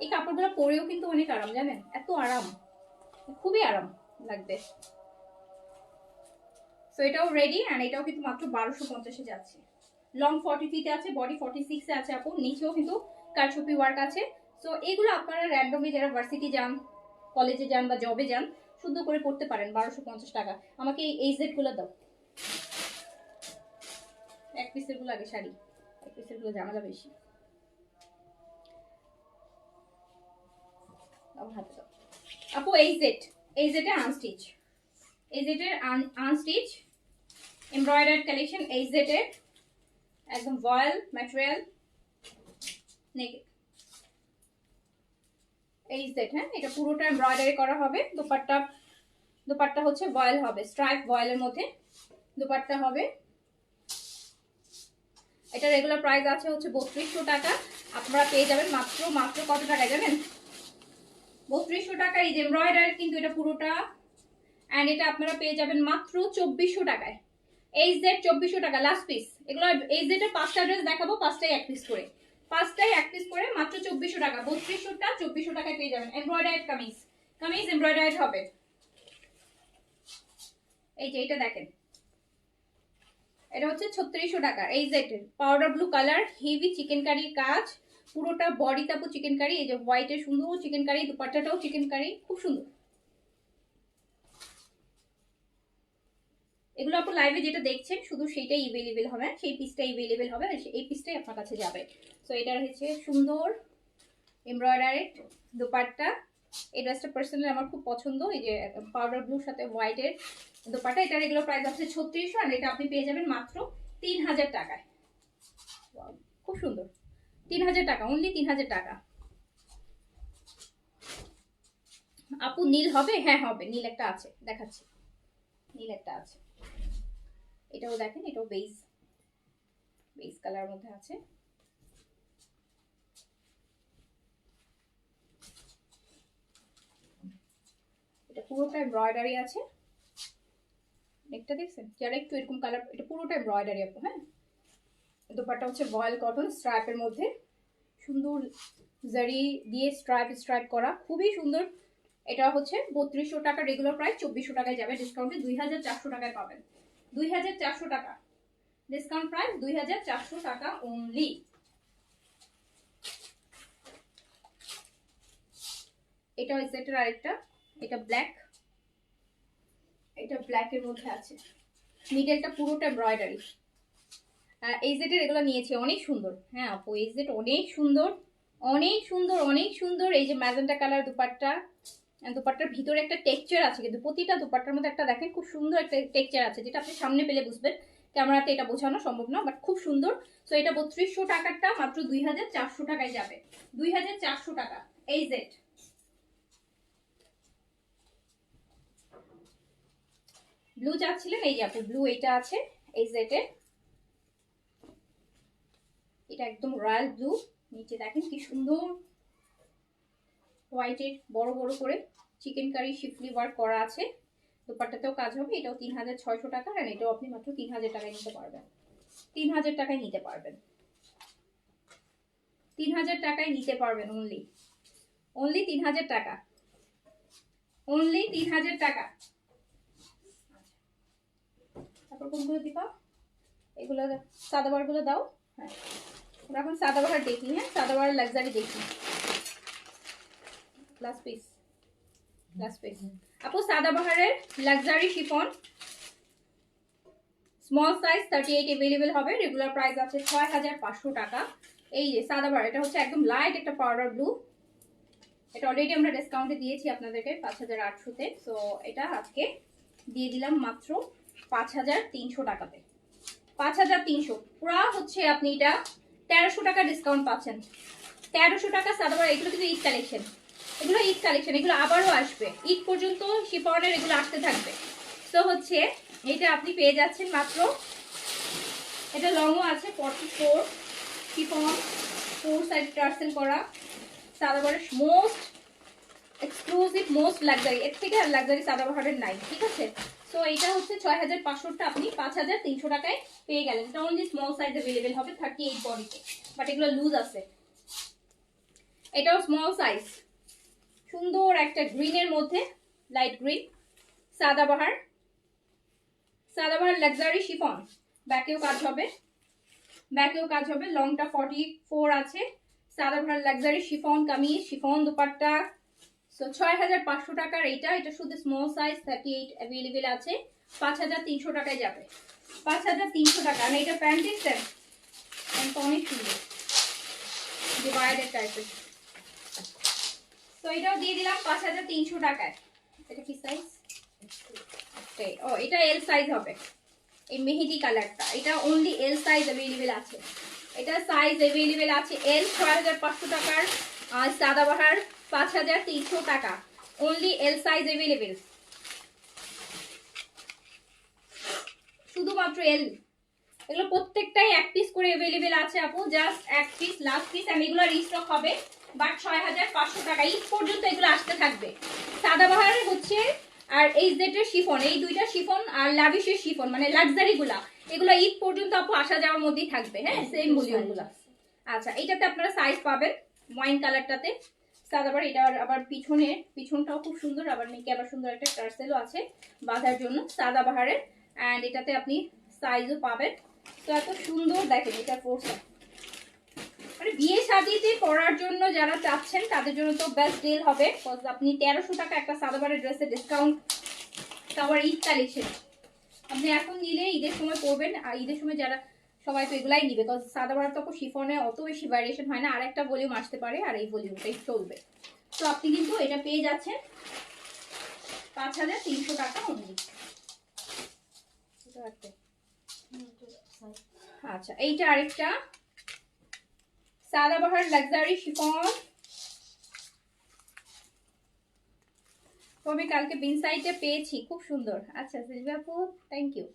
এই কাপড়গুলো পরেও কিন্তু অনেক আরাম, জানেন এত আরাম, খুবই আরাম লাগবে। সো এটাও রেডি, এন্ড এটাও কিন্তু মাত্র 1250 এ যাচ্ছে। লং 43 তে আছে, বডি 46 এ আছে আপু, নিচেও কিন্তু কারচুপি ওয়ার্ক আছে। সো এগুলো আপনারা র্যান্ডমলি যারা ভার্সিটি যান, কলেজে যান বা জবে যান, শুদ্ধ করে পড়তে পারেন 1250 টাকা। আমাকে এই সেট গুলো দাও, এক পিসের গুলো আগে শাড়ি, এক পিসের গুলো ঝামেলা বেশি। হাতে দাও আপু, এই সেটে আনস্টিচ, এই সেটের আনস্টিচ এমব্রয়ডারি কালেকশন, এই সেটের একদম ভয়েল ম্যাটেরিয়াল নেকেড এই সেট। হ্যাঁ, এটা পুরোটা এমব্রয়ডারি করা হবে। দুপাট্টা হচ্ছে ভয়েল হবে, স্ট্রাইপ ভয়েলের মধ্যে দুপাট্টা হবে। এটা রেগুলার প্রাইস আছে হচ্ছে 3200 টাকা, আপনারা পেয়ে যাবেন মাত্র কত টাকায় জানেন? 3200 টাকা। এই যে এমব্রয়ডারি কিন্তু এটা পুরোটা, এন্ড এটা আপনারা পেয়ে যাবেন মাত্র 2400 টাকায়। এই সেট 2400 টাকা লাস্ট পিস। এগুলো এই সেটের 5টা ড্রেস দেখাবো, 5টাই এক পিস করে, 5টাই এক পিস করে মাত্র 2400 টাকা। 3200টা 2400 টাকায় পেয়ে যাবেন। এমব্রয়ডারি কামিজ এমব্রয়ডারি হবে। এই যে এটা দেখেন, এটা হচ্ছে 3600 টাকা। এই সেটের পাউডার ব্লু কালার, হেভি চিকেন কারির কাজ, পুরোটা বডি তাপু চিকেন কারি। এই যে হোয়াইটের সুন্দর চিকেন কারি, দুপাট্টাটাও চিকেন কারি, খুব সুন্দর। এগুলো আপনি লাইভে যেটা দেখছেন শুধু সেটাই अवेलेबल হবে, সেই পিসটাই अवेलेबल হবে, এই পিসটাই আপনার কাছে যাবে। সো এটা হচ্ছে সুন্দর এমব্রয়ডারি দুপাট্টা। এই ড্রেসটা পার্সোনালি আমার খুব পছন্দ। এই যে পাউডার ব্লুর সাথে হোয়াইটের দুপাট্টা, এটা রেগুলার প্রাইস আছে 3600, আর এটা আপনি পেয়ে যাবেন মাত্র 3000 টাকায়। খুব সুন্দর, 3000 টাকা, অনলি 3000 টাকা। আপু নীল হবে? হ্যাঁ হবে, নীল একটা আছে, দেখাচ্ছি, নীল একটা আছে। এটাও দেখেন, এটাও বেজ কালার মধ্যে আছে। এটা পুরোটা এমব্রয়ডারি আছে, নেকটা দেখছেন যারা একটু এরকম কালার, এটা পুরোটা এমব্রয়ডারি আপু। হ্যাঁ, দুপাট্টা হচ্ছে ভয়েল কটন স্ট্রাইপের মধ্যে, সুন্দর জারি দিয়ে স্ট্রাইপ করা, খুবই সুন্দর। এটা হচ্ছে 3200 টাকা, রেগুলার প্রাইস 2400 টাকায় যাবে, ডিসকাউন্টে 2400 টাকায় পাবেন। 2400 টাকা ডিসকাউন্ট প্রাইস, 2400 টাকা অনলি। এটা ওই সেটের আরেকটা, এটা ব্ল্যাক, এটা ব্ল্যাকের মধ্যে আছে, মিডলটা পুরোটা এমব্রয়ডারি। এই সেটের এগুলো নিয়েছি, অনেক সুন্দর। হ্যাঁ আপু, এই সেট অনেক সুন্দর, অনেক সুন্দর, অনেক সুন্দর। এই যে ম্যাজেন্টা কালার দুপাট্টা, দুপাট্টার ভিতরে একটা টেক্সচার আছে, কিন্তু প্রতিটা দুপাট্টার মধ্যে একটা দেখেন খুব সুন্দর একটা টেক্সচার আছে, যেটা আপনি সামনে পেলে বুঝবেন, ক্যামেরাতে এটা বোঝানো সম্ভব না, বাট খুব সুন্দর। সো এটা 3200 টাকারটা মাত্র 2400 টাকায় যাবে, 2400 টাকা। এই সেট ব্লু চাচ্ছিলেন, এই যে আপু ব্লু এইটা আছে এই সেটে, এটা একদম রয়্যাল ব্লু, নিচে দেখেন কি সুন্দর হোয়াইটের বড় বড় করে চিকেন কারি শিফলি ওয়ার্ক করা আছে। দুপাট্টাতেও কাজ হবে। এটাও 3600 টাকা, আর এটাও আপনি মাত্র 3000 টাকায় নিতে পারবেন। 3000 টাকায় নিতে পারবেন, 3000 টাকায় নিতে পারবেন, অনলি 3000 টাকা, অনলি 3000 টাকা। তারপর কোনগুলো দিবা? এগুলো সাদাবার গুলো দাও। হ্যাঁ, আমরা এখন সাদাবাহার দেখি। হ্যাঁ, সাদাবাহার লাক্সারি দেখি। লাস্ট পিস আপু, সাদাবাহারের luxury chiffon small size 38 available হবে, রেগুলার প্রাইস আছে 6500 টাকা। এই যে সাদাবাহার, এটা হচ্ছে একদম লাইট একটা পাউডার ব্লু, এটা অলরেডি আমরা ডিসকাউন্টে দিয়েছি আপনাদেরকে 5800-তে। সো এটা আজকে দিয়ে দিলাম মাত্র 5300 টাকাতে, 5300 পুরা হচ্ছে আপনি এটা 1300 টাকা ডিসকাউন্ট পাচ্ছেন। 1300 টাকা সাদাবাহার। এগুলো কিন্তু ঈদ কালেকশন, এগুলো ঈদ কালেকশন, এগুলো আবারও আসবে ঈদ পর্যন্ত, শিফনের এগুলো আসতে থাকবে। তো হচ্ছে এটা আপনি পেয়ে যাচ্ছেন মাত্র, এটা লংও আছে 44, শিফন 4 সাইড টার্সেল করা, সাদাবাহারের মোস্ট এক্সক্লুসিভ মোস্ট লাক্সারি, এর থেকে আর লাক্সারি সাদাবাহারের নাই, ঠিক আছে। সো তো এটা হচ্ছে 6500টা আপনি 5300 টাকায় পেয়ে গেলেন। এটা অনলি স্মল সাইজ अवेलेबल হবে 38 বডিতে, বাট এগুলো লুজ আছে। এটাও স্মল সাইজ, সুন্দর একটা গ্রিনের মধ্যে, light green, Sadabahar luxury chiffon. ব্যাকেও কাজ হবে, লংটা 44 আছে। Sadabahar luxury chiffon kameez, chiffon dupatta. So 6500 টাকার এটা শুধু স্মল সাইজ 38 अवेलेबल আছে। 5300 টাকায় যাবে, 5300 টাকা। আর এটা প্যান্টের সেট, অনেক সুন্দর ডিভাইডেড টাইপের। তো এটাও দিয়ে দিলাম 5300 টাকায়। এটা কি সাইজ? ও এটা এল সাইজ হবে, এই মেহেদি কালারটা। এটা অনলি এল সাইজ अवेलेबल আছে, এটা সাইজ अवेलेबल আছে এল। 6500 টাকার। আর সাদাবাহার 5300 টাকা, অনলি এল সাইজ अवेलेबल, শুধুমাত্র এল। এগুলো প্রত্যেকটাই এক পিস করে अवेलेबल আছে আপু, জাস্ট এক পিস, লাস্ট পিস। আমি এগুলো রিস্টক হবে, বাট 6500 টাকা ঈদ পর্যন্ত এগুলো আসতে থাকবে। সাদাবাহার হচ্ছে আর এই জেটের শিফন, এই দুইটা শিফন আর লাভিশের শিফন মানে লাক্সারি গুলা, এগুলো ঈদ পর্যন্ত আপু আসা যাওয়ার মধ্যেই থাকবে। হ্যাঁ, সেম ভলিউম গুলা। আচ্ছা, এটাতে আপনারা সাইজ পাবেন ওয়াইন কালারটাতে। সাদাবাহার এটা আবার পিছনটাও খুব সুন্দর, আবার নিচে আবার সুন্দর একটা টার্সেলও আছে বাঁধার জন্য সাদাবাহারের। অ্যান্ড এটাতে আপনি সাইজও পাবেন। তো এত সুন্দর দেখেন, এটা ফোর্স মানে বিয়ে শাদিতে পরার জন্য যারা চাচ্ছেন তাদের জন্য তো বেস্ট ডিল হবে। আপনি 1300 টাকা একটা সাদাবাহারের ড্রেসের ডিসকাউন্ট, তারপর ঈদ কালেকশন আপনি এখন নিলে ঈদের সময় পরবেন। আর ঈদের সময় যারা সবাই তো এগুলাই নিবে, বিকজ সাদাবাহার তো শিফনে অত বেশি ভ্যারিয়েশন হয় না, আর একটা ভলিউম আসতে পারে, আর এই ভলিউমটাই চলবে। তো আপনি কিন্তু এটা পেয়ে যাচ্ছেন 5300 টাকা অনলি। আচ্ছা, এইটা আরেকটা সাদাবাহার লাক্সারি শিফন। তো আমি কালকে বিন সাইটে পেয়েছি, খুব সুন্দর। আচ্ছা সিলভিয়া আপু, থ্যাংক ইউ।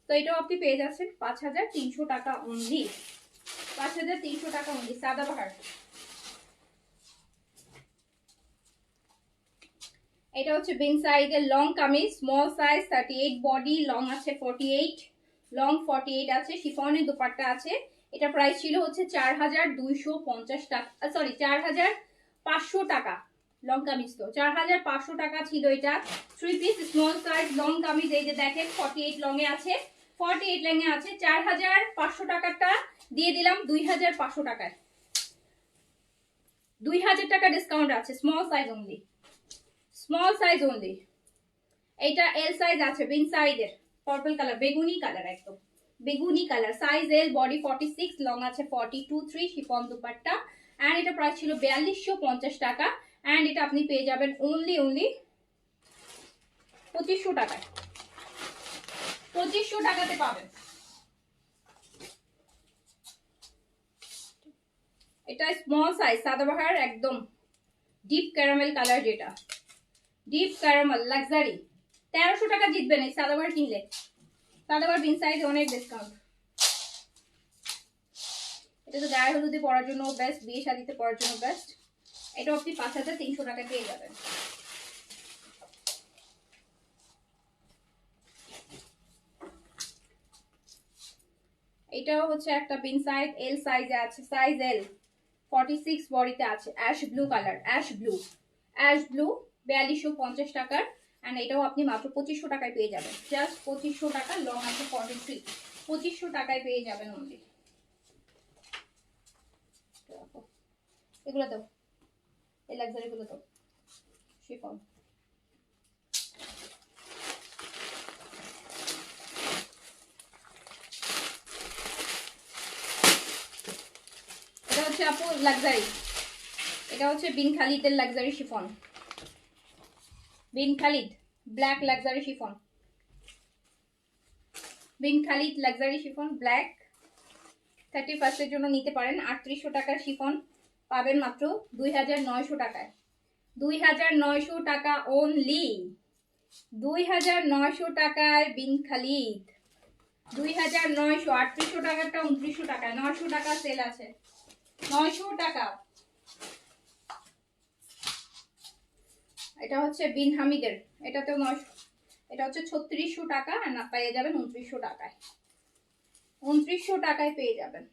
তো এটাও আপনি পেয়ে যাচ্ছেন 5300 টাকা অনলি, 5300 টাকা অনলি সাদাবাহার। এটা হচ্ছে বিন সাইডের long kameez, small size 38 body, long আছে 48, লং 48 আছে। শিফনের দুপাট্টা আছে। এটা প্রাইস ছিল হচ্ছে 4250 টাকা, সরি 4500 টাকা। লং কামিজ তো 4500 টাকা ছিল এটা। 3 piece small size long kameez, এই যে দেখেন 48 লং এ আছে, 48 লং এ আছে। 4500 টাকাটা দিয়ে দিলাম 2500 টাকায়, 2000 টাকা ডিসকাউন্ট আছে। Small size only, small size only. এটা এল সাইজ আছে বিন সাইডের, পার্পল কালার, বেগুনি কালার, একদম বেগুনি কালার। সাইজ এল, বডি 46, লং আছে 42, 3 শিফন দুপাট্টা। এন্ড এটা প্রাইস ছিল 4250 টাকা। এন্ড এটা আপনি পেয়ে যাবেন অনলি 2500 টাকায়, 2500 টাকাতে পাবেন। এটা স্মল সাইজ সাদাবাহার, একদম ডিপ ক্যারামেল কালার, যেটা ডিপ ক্যারামেল লাক্সারি। 1300 টাকা জিতবেন এই সাদাবাহার কিনলে। সাদাবাহার বিন সাইডে অনেক ডিসকাউন্ট। এটা তো গায়ে হলুদে পরার জন্য বেস্ট, বিয়ে শাদিতে পরার জন্য বেস্ট। এটা আপনি 5300 টাকা পেয়ে যাবেন। এটাও হচ্ছে একটা বিন সাইড, এল সাইজে আছে, সাইজ এল, 46 বডিতে আছে। Ash blue colour, ash blue 4250 টাকার। এন্ড এটাও আপনি মাত্র 2500 টাকায় পেয়ে যাবেন, জাস্ট 2500 টাকা। লং আছে 43, 2500 টাকায় পেয়ে যাবেন অনলি। এগুলো দাও, এই লাক্সারি গুলো দাও, শিফন। এটা হচ্ছে আপু লাক্সারি, এটা হচ্ছে বিন খালিদের luxury chiffon, Bin Khalid black luxury chiffon, Bin Khalid luxury chiffon black. 31st এর জন্য নিতে পারেন। 3800 টাকার শিফন পাবেন মাত্র 2900 টাকায়, 2900 টাকা অনলি, 2900 টাকায় বিন খালিদ, 2900। 3800 টাকাটা 2900 টাকায়, 900 টাকা সেল আছে, 900 টাকা। এটা হচ্ছে বিন হামিদের, এটাতেও 900, এটা হচ্ছে 3600 টাকা, আর না পেয়ে যাবেন 2900 টাকায়। 2900 টাকায় পেয়ে যাবেন,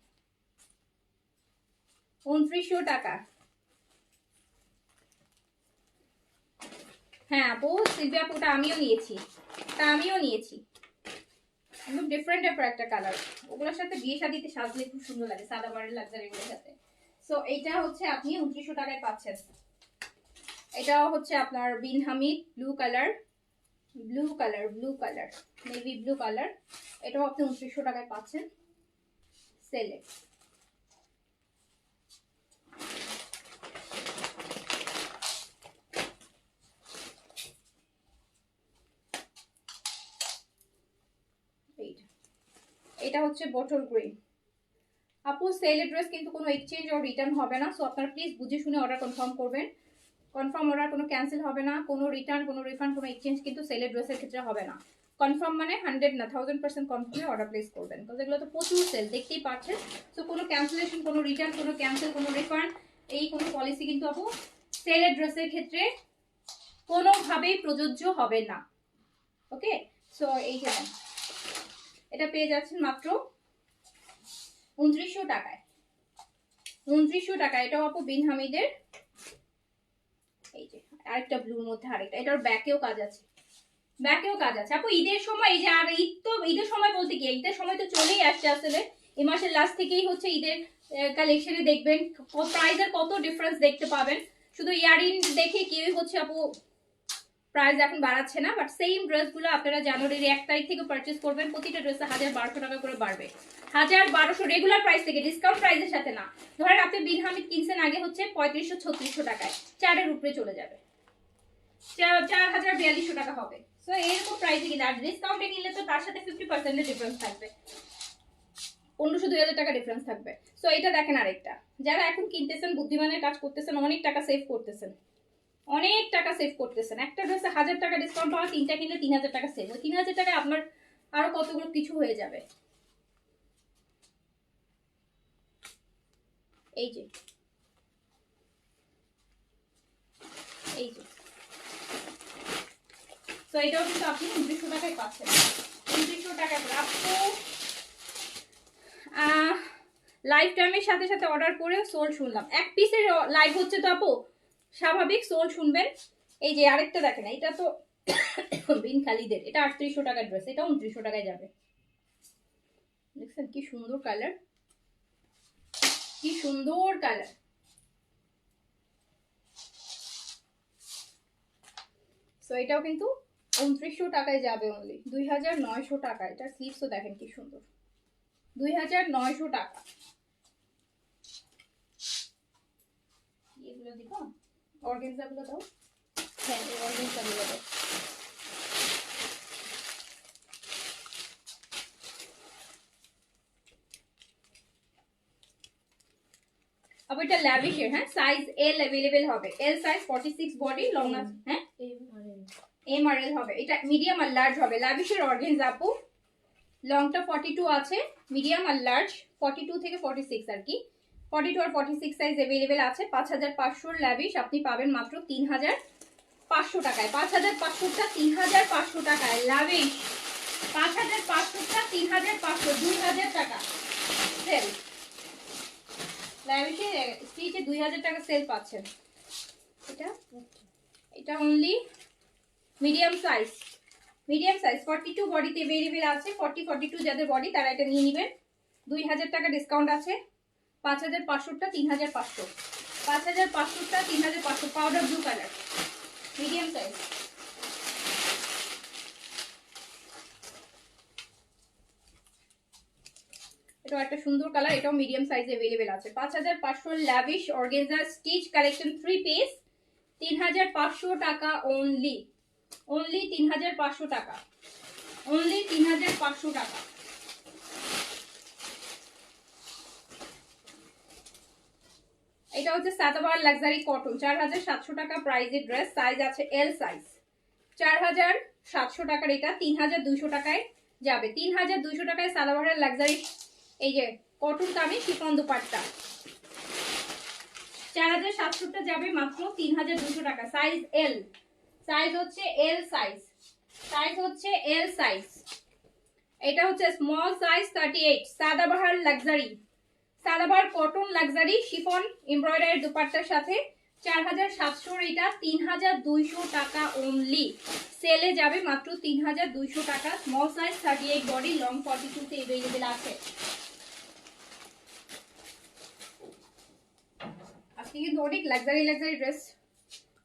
2900 টাকা। হ্যাঁ আপু, সিলভিয়া আপুটা আমিও নিয়েছি, একদম ডিফারেন্ট টাইপের একটা কালার। ওগুলোর সাথে বিয়ে শাদিতে সাজলে খুব সুন্দর লাগে, সাদা বারের লাক্সারিগুলোর সাথে। সো এইটা হচ্ছে আপনি 2900 টাকায় পাচ্ছেন। এটাও হচ্ছে আপনার Bin Hamid blue colour, navy blue colour. এটাও আপনি 2900 টাকায় পাচ্ছেন সেলে। এটা হচ্ছে বটল গ্রিন। আপু সেলের ড্রেস কিন্তু কোনো এক্সচেঞ্জ ও রিটার্ন হবে না, সো আপনারা প্লিজ বুঝে শুনে অর্ডার কনফার্ম করবেন। কনফার্ম অর্ডার কোনো ক্যান্সেল হবে না, কোনো রিটার্ন, কোনো রিফান্ড, কোনো এক্সচেঞ্জ কিন্তু সেলের ড্রেসের ক্ষেত্রে হবে না। কনফার্ম মানে 100 না 1000% কনফার্মে অর্ডার প্লেস করবেন, বিকজ এগুলো তো প্রচুর সেল, দেখতেই পাচ্ছেন। সো কোনো ক্যান্সেলেশন, কোনো রিটার্ন, কোনো ক্যান্সেল, কোনো রিফান্ড, এই কোনো পলিসি কিন্তু আপু সেলের ড্রেসের ক্ষেত্রে কোনোভাবেই প্রযোজ্য হবে না। ওকে, সো এই যে এটা পেয়ে যাচ্ছেন মাত্র 2900 টাকায়। 2900 টাকা। এটাও আপু বিন হামিদের, এই যে আরেকটা ব্লুর মধ্যে আরেকটা, এটার ব্যাকেও কাজ আছে, আপু ঈদের সময়, এই যে আর ঈদ তো, ঈদের সময় বলতে কি, ঈদের সময় তো চলেই আসছে আসলে, এই মাসের লাস্ট থেকেই হচ্ছে ঈদের কালেকশনে দেখবেন প্রাইসের কত ডিফারেন্স দেখতে পাবেন। শুধু ইয়ারিং দেখে কেউই হচ্ছে আপু প্রাইস এখন বাড়াচ্ছে না, বাট সেম ড্রেসগুলো আপনারা জানুয়ারির 1 তারিখ থেকে পারচেস করবেন, প্রতিটা ড্রেসে 1200 টাকা করে বাড়বে। 1200 রেগুলার প্রাইস থেকে, ডিসকাউন্ট প্রাইসের সাথে না। ধরেন আপনি বিন হামিদ কিনছেন আগে হচ্ছে 3500-3600 টাকায়, 4-এর উপরে চলে যাবে, 4042 টাকা হবে। সো এরকম প্রাইসে কিনা, আর ডিসকাউন্টে কিনলে তো তার সাথে 50% ডিফারেন্স থাকবে, 1500-2000 টাকা ডিফারেন্স থাকবে। সো এটা দেখেন আরেকটা, যারা এখন কিনতেছেন বুদ্ধিমানের কাজ করতেছেন, অনেক টাকা সেভ করতেছেন, একটা ড্রেসে 1000 টাকা ডিসকাউন্ট পাওয়া, 3টা কিনলে 3000 টাকা সেভ, ওই 3000 টাকায় আপনার আরো কতগুলো কিছু হয়ে যাবে। এই যে তো এটাও কিন্তু আপনি 2900 টাকায় পাচ্ছেন, 2900 টাকায়। আপু লাইফ টাইমের সাথে সাথে অর্ডার করে সোল শুনলাম, এক পিসের লাইভ হচ্ছে তো আপু, স্বাভাবিক সোল শুনবেন। এই যে আরেকটা দেখেন, এটা তো বিন খালিদের, এটা 3800 টাকার ড্রেস, এটা 2900 টাকায় যাবে। দেখছেন কি সুন্দর কালার, সো এটাও কিন্তু 2900 টাকায় যাবে, অনলি 2900 টাকা। এটা স্লিভসও দেখেন কি সুন্দর, 2900 টাকা। এগুলো দিব, অর্গানজাগুলো দাও, হ্যাঁ এই অর্গানজাগুলো দাও। अब এটা ল্যাভিশের, হ্যাঁ সাইজ এল अवेलेबल হবে, এল সাইজ 46 বডি, লং আছে, হ্যাঁ এম আর এল হবে, এটা মিডিয়াম আর লার্জ হবে। ল্যাভিশের অর্গানজা আপু, লংটা 42 আছে, মিডিয়াম আর লার্জ 42 থেকে 46 আর কি, 42 আর 46 সাইজ अवेलेबल আছে। 5500 ল্যাভিশ আপনি পাবেন মাত্র 3500 টাকায়, 5500টা 3500 টাকায় ল্যাভিশ, 5500টা 3500, 2000 টাকা সেল। ল্যাভিশের স্টিচে 2000 টাকা সেল পাচ্ছেন। এটা অনলি মিডিয়াম সাইজ, 42 বডিতে अवेलेबल আছে, 40-42 যাদের বডি তারা এটা নিয়ে নেবেন। 2000 টাকা ডিসকাউন্ট আছে। 5500টা 3500, 5500টা 3500, powder blue colour, medium size. এটাও একটা সুন্দর কালার, এটাও মিডিয়াম সাইজে अवेलेबल আছে। 5500 lavish organza stitch collection 3 piece, 3500 টাকা অনলি, 3500 টাকা, 3500 টাকা। এটা হচ্ছে সাদাবার লাক্সারি কটন, 4700 টাকা প্রাইজের ড্রেস, সাইজ আছে এল সাইজ, 4700 টাকার এটা 3200 টাকায় যাবে। 3200 টাকায় সাদাবারের লাক্সারি এই যে কটন কামিজ শিফন দুপাট্টা, 4700টা যাবে মাত্র 3200 টাকা, সাইজ এল, সাইজ হচ্ছে এল সাইজ, সাইজ হচ্ছে এল সাইজ। এটা হচ্ছে small size 38, Sadabahar luxury, Sadabahar cotton luxury chiffon embroidery দুপাট্টার সাথে 4700, এটা 3200 টাকা অনলি। সেলে যাবে মাত্র 3200 টাকা। স্মল সাইজ 38 বডি, লং 42 তে अवेलेबल আছে। আজকে কিন্তু অনেক লাক্সারি ড্রেস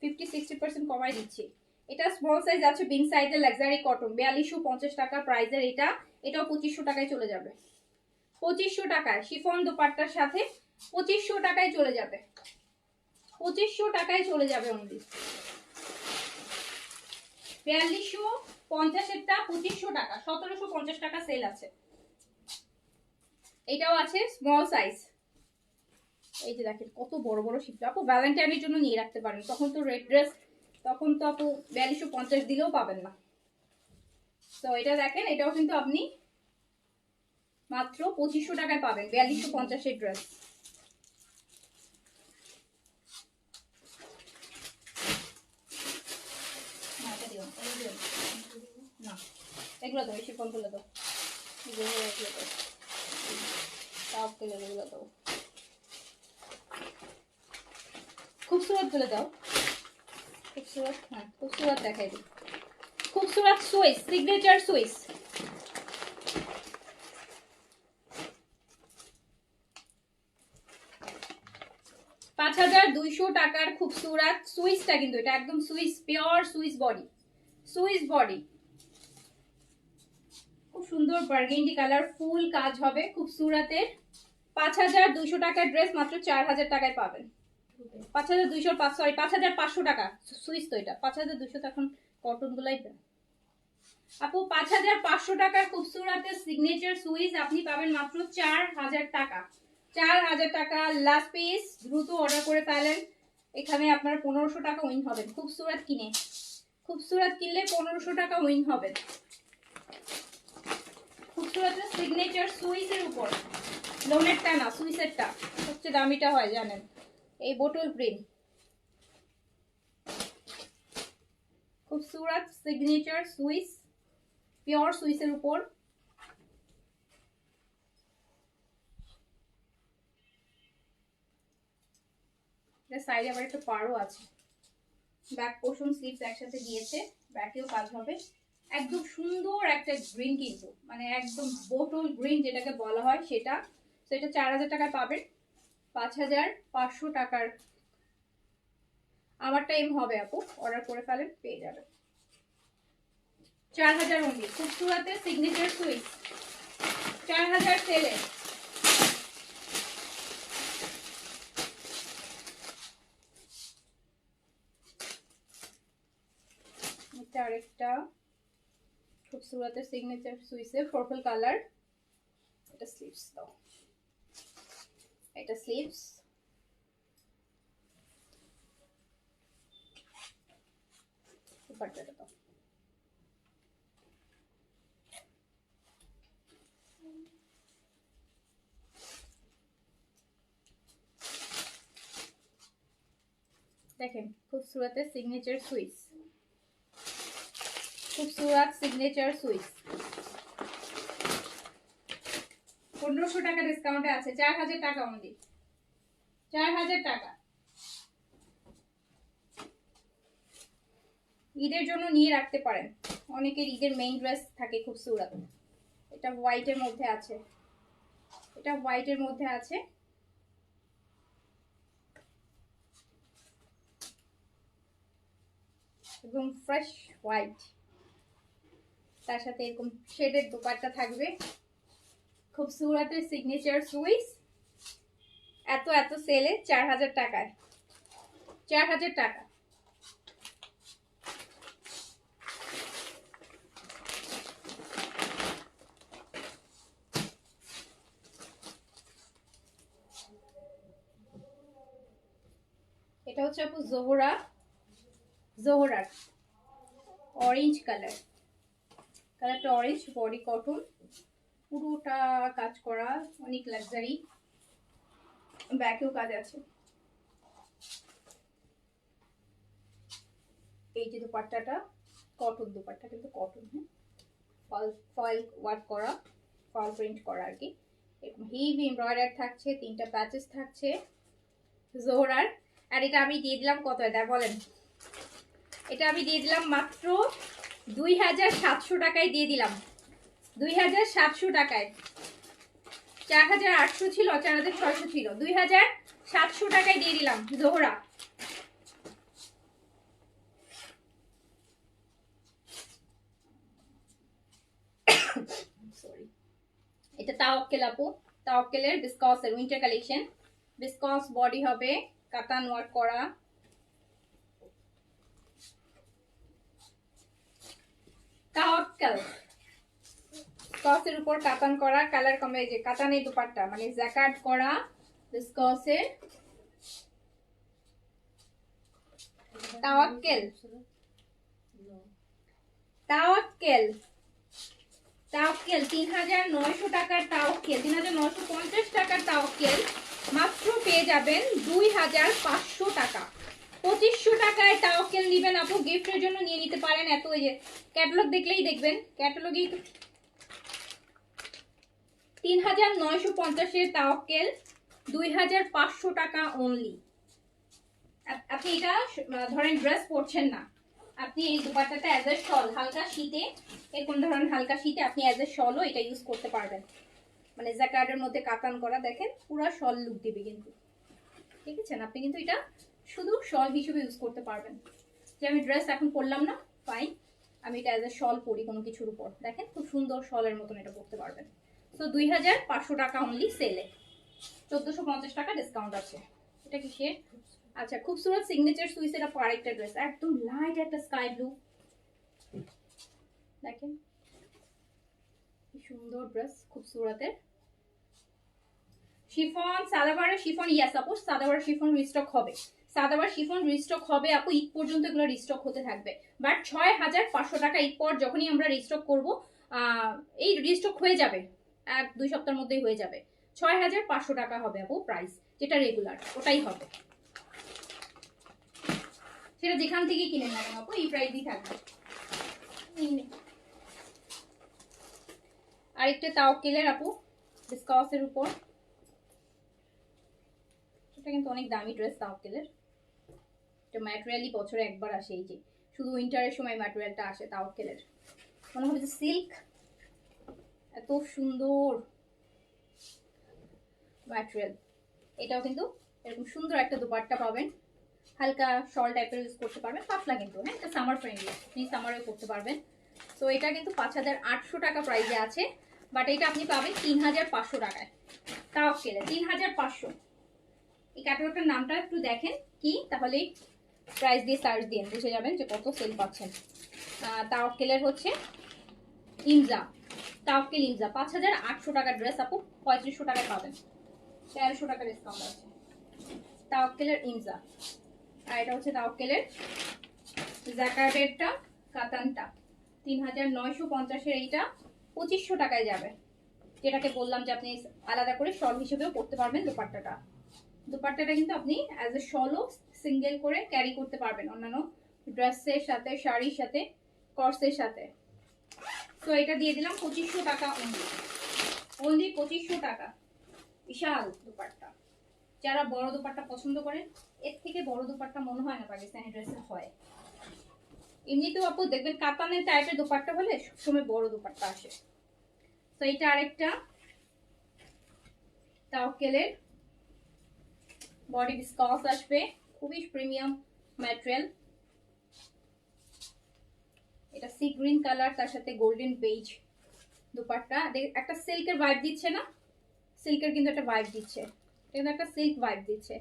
50-60% কমাই দিচ্ছি। এটা স্মল সাইজ আছে, বিন সাইজের লাক্সারি কটন 4250 টাকা প্রাইসের। এটাও 2500 টাকায় চলে যাবে। 2500 টাকায় শিফন দোপাট্টার সাথে 2500 টাকায় চলে যাবে। 2500 টাকায় চলে যাবে অনলি। 4250 এরটা 2500 টাকা, 1750 টাকা সেল আছে। এটাও আছে স্মল সাইজ। এই যে দেখেন কত বড় বড় শিপটা, আপু ভ্যালেন্টাইনের জন্য নিয়ে রাখতে পারেন। তখন তো রেড ড্রেস, তখন তো আপু 4250 দিলেও পাবেন না। তো এটা দেখেন, এটাও কিন্তু আপনি মাত্র 2500 টাকায় পাবেন 4250 এর ড্রেস। না এগুলো দাও, শিফনগুলো দাও, এগুলো দাও, খুবসুরত গুলো দাও, খুবসুরত। হ্যাঁ খুবসুরত দেখাই দিই, খুবসুরত সুইস, সিগনেচার সুইস। $5200 টাকার খুবসুরত সুইসটা, কিন্তু এটা একদম Swiss, pure Swiss body, Swiss body. খুব সুন্দর বার্গেন্ডি কালার, ফুল কাজ হবে খুবসুরতের। 5200 টাকার ড্রেস মাত্র 4000 টাকায় পাবেন। 5500 টাকা সুইস। তো এটা 5200 তো এখন কটন গুলাই আপু। 5500 টাকার খুবসুরতের সিগনেচার সুইস আপনি পাবেন মাত্র 4000 টাকা। 4000 টাকা লাস্ট পিস, দ্রুত অর্ডার করে ফেলেন। এখানে আপনার 1500 টাকা উইন হবেন খুবসুরত কিনে। খুবসুরত কিনলে 1500 টাকা উইন হবেন খুবসুরতের সিগনেচার সুইসের উপর। লোনেরটা না, সুইসেরটা সবচেয়ে দামিটা হয় জানেন। এই বোটল গ্রিন খুবসুরত সিগনেচার সুইস, পিওর সুইসের উপর। সাইডে আবার একটা পাড়ও আছে, ব্যাক পোর্শন স্লিভস একসাথে দিয়েছে, ব্যাকেও কাজ হবে। একদম সুন্দর একটা গ্রিন, কিন্তু মানে একদম বোটল গ্রিন যেটাকে বলা হয় সেটা। তো এটা 4000 টাকায় পাবেন। 5500 টাকার আমার টাইম হবে আপু, অর্ডার করে ফেলেন, পেয়ে যাবেন 4000 অনলি। খুবসুরতের সিগনেচার সুইস 4000 সেলে। এটা আরেকটা খুবসুরতের সিগনেচার সুইসে, পার্পল কালার। এটা স্লিভস দাও, এটা স্লিভস। দুপাট্টাটা দাও। দেখেন খুবসুরতের সিগনেচার সুইস, খুবসুরত সিগনেচার সুইস। 1500 টাকা ডিসকাউন্টে আছে, 4000 টাকা অনলি, 4000 টাকা। ঈদের জন্য নিয়ে রাখতে পারেন, অনেকের ঈদের মেইন ড্রেস থাকে খুবসুরত। এটা হোয়াইটের মধ্যে আছে, এটা হোয়াইটের মধ্যে আছে। একদম ফ্রেশ হোয়াইট, তার সাথে এরকম শেডের দোপাট্টা থাকবে। খুবসুরতের সিগনেচার সুইস এত সেলে 4000 টাকায়, 4000 টাকা। এটা হচ্ছে আপু জোহরার অরেঞ্জ কালার, কালারটা অরেঞ্জ, বডি কটন, পুরোটা কাজ করা, অনেক লাক্সারি। ব্যাকেও কাজ আছে। এই যে দুপাট্টাটা কটন দুপাট্টা, কিন্তু কটন, হ্যাঁ, ফয়েল ওয়ার্ক করা, ফয়েল প্রিন্ট করা আর কি। এরকম হেভি এমব্রয়ডার থাকছে, 3টা প্যাচেস থাকছে জোহরার। আর এটা আমি দিয়ে দিলাম কত, এটা বলেন? এটা আমি দিয়ে দিলাম মাত্র 2700 টাকায় দিয়ে দিলাম, 2700 টাকায়। 4800 ছিল, 4600 ছিল, 2700 টাকায় দিয়ে দিলাম জোহরা। সরি, এটা তাওয়াক্কেল আপু, তাওয়াক্কেলের বিসকসের উইন্টার কালেকশন। বিসকস বডি হবে, কাতান ওয়ার্ক করা। তাওয়াক্কেল বিসকসের উপর কাতান করা, কালার কমে, যে কাতানের দুপাট্টা মানে জ্যাকার্ড করা বিসকসের। তাওয়াক্কেল, তাওয়াক্কেল, তাওয়াক্কেল 3900 টাকার তাওয়াক্কেল, 3950 টাকার তাওয়াক্কেল মাত্র পেয়ে যাবেন 2500 টাকা। 2500 টাকায় তাওয়াক্কেল নেবেন আপু, গিফটের জন্য নিয়ে নিতে পারেন। এত এই যে ক্যাটালগ দেখলেই দেখবেন, ক্যাটালগেই 3950 এর তাওয়াক্কেল 2500 টাকা অনলি। আপনি এটা ধরেন ড্রেস পরছেন না, আপনি এই দুপাট্টাটা অ্যাজ এ শল, হালকা শীতে, এরকম ধরনের হালকা শীতে আপনি অ্যাজ এ শলও এটা ইউজ করতে পারবেন। মানে জ্যাকার্ডের মধ্যে কাতান করা, দেখেন পুরো শল লুক দিবে কিন্তু, ঠিক আছে? আপনি কিন্তু এটা শুধু শল হিসেবে ইউজ করতে পারবেন। যে আমি ড্রেস এখন পরলাম না, ফাইন, আমি এটা অ্যাজ এ শল পরি কোনো কিছুর উপর, দেখেন খুব সুন্দর শলের মতন এটা পরতে পারবেন। সো 2500 টাকা অনলি সেলে, 1450 টাকা ডিসকাউন্ট আছে। এটা কি সে? আচ্ছা, খুবসুরত সিগনেচার সুইসের আপু আরেকটা ড্রেস, একদম লাইট একটা স্কাই ব্লু, দেখেন কি সুন্দর ড্রেস, খুবসুরতের শিফন সাদাবারের শিফন। ইয়াস আপু, সাদাবার শিফন রিস্টক হবে, সাদাবার শিফন রিস্টক হবে আপু, ঈদ পর্যন্ত এগুলো রিস্টক হতে থাকবে। বাট 6500 টাকা ঈদ পর যখনই আমরা রিস্টক করব, এই রিস্টক হয়ে যাবে, 1-2 সপ্তাহের মধ্যেই হয়ে যাবে। 6500 টাকা হবে আপু প্রাইস, যেটা রেগুলার ওটাই হবে, সেটা যেখান থেকে কিনে নেবেন আপু এই প্রাইসই থাকবে। আরেকটা তাওয়াক্কেলের আপু বিসকসের উপর, এটা কিন্তু অনেক দামি ড্রেস তাওয়াক্কেলের। এটা ম্যাটেরিয়ালই বছরে একবার আসে, এই যে শুধু উইন্টারের সময় ম্যাটেরিয়ালটা আসে তাওয়াক্কেলের, মনে হবে যে সিল্ক, এত সুন্দর ম্যাটেরিয়াল। এটাও কিন্তু এরকম সুন্দর একটা দুপাট্টা পাবেন, হালকা শল টাইপের ইউজ করতে পারবেন, পাতলা কিন্তু, হ্যাঁ এটা সামার ফ্রেন্ডলি, আপনি সামারেও করতে পারবেন। তো এটা কিন্তু 5800 টাকা প্রাইসে আছে, বাট এটা আপনি পাবেন 3500 টাকায় তাওয়াক্কেলে, 3500। এই ক্যাটালগটার নামটা একটু দেখেন কি, তাহলেই প্রাইস দিয়ে সার্চ দিয়ে বুঝে যাবেন যে কত সেল পাচ্ছেন। তাওয়াক্কেলের হচ্ছে ইমজা, তাওয়াক্কেল ইমজা 5800 টাকার ড্রেস আপু 3500 টাকায় পাবেন, 1300 টাকা ডিসকাউন্ট আছে। তাওয়াক্কেলের ইমজা। আর এটা হচ্ছে তাওয়াক্কেলের জ্যাকার্ডেরটা, কাতানটা 3950 এর, এইটা 2500 টাকায় যাবে, যেটাকে বললাম যে আপনি আলাদা করে শল হিসেবেও পরতে পারবেন। দুপাট্টাটা, দুপাট্টাটা কিন্তু আপনি অ্যাজ এ শলও সিঙ্গেল করে ক্যারি করতে পারবেন অন্যান্য ড্রেসের সাথে, শাড়ির সাথে, কর্সের সাথে। তো এটা দিয়ে দিলাম 2500 টাকা অনলি, অনলি 2500 টাকা। বিশাল দুপাট্টা, যারা বড় দুপাট্টা পছন্দ করেন, এর থেকে বড় দুপাট্টা মনে হয় না পাকিস্তানি ড্রেসে হয়। এমনিতেও আপু দেখবেন কাতানের টাইপের দুপাট্টা হলে সবসময় বড় দুপাট্টা আসে। তো এটা আরেকটা তাওয়াক্কেলের বডি বিসকস আসবে, খুবই প্রিমিয়াম ম্যাটেরিয়াল। এটা সি গ্রিন কালার, তার সাথে গোল্ডেন বেজ দুপাট্টা, একটা সিল্কের ভাইব দিচ্ছে না, সিল্কের কিন্তু একটা ভাইব দিচ্ছে, এটা একটা সিল্ক ভাইব দিচ্ছে।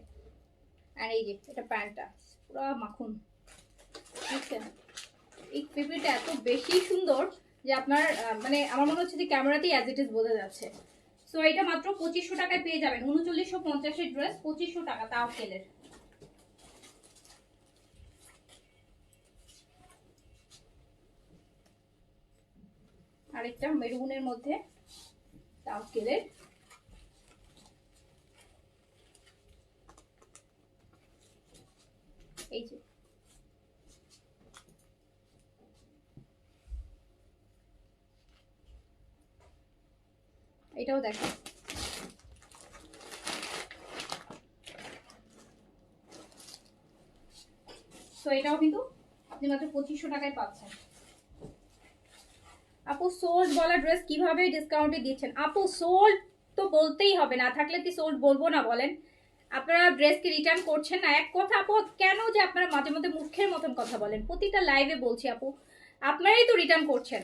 আর এই যে এটা প্যান্টটা পুরো মাখন, বুঝছেন? এই ফেব্রিকটা এত বেশি সুন্দর যে আপনার মানে আমার মনে হচ্ছে যে ক্যামেরাতেই অ্যাজ ইট ইজ বোঝা যাচ্ছে। সো এটা মাত্র 2500 টাকায় পেয়ে যাবেন, 3950 এর ড্রেস 2500 টাকা তাওয়াক্কেলের। আরেকটা মেরুনের মধ্যে তাওয়াক্কেলের, এই যে এটাও দেখো, তো এটাও কিন্তু আপনি মাত্র 2500 টাকায় পাচ্ছেন। আপু সোল্ড বলা ড্রেস কিভাবে ডিসকাউন্টে দিচ্ছেন? আপু সোল্ড তো বলতেই হবে, না থাকলে কি সোল্ড বলবো না বলেন? আপনারা ড্রেসকে রিটার্ন করছেন না, এক কথা আপু, কেন যে আপনারা মাঝে মধ্যে মুখের মতন কথা বলেন? প্রতিটা লাইভে বলছি আপু, আপনারাই তো রিটার্ন করছেন।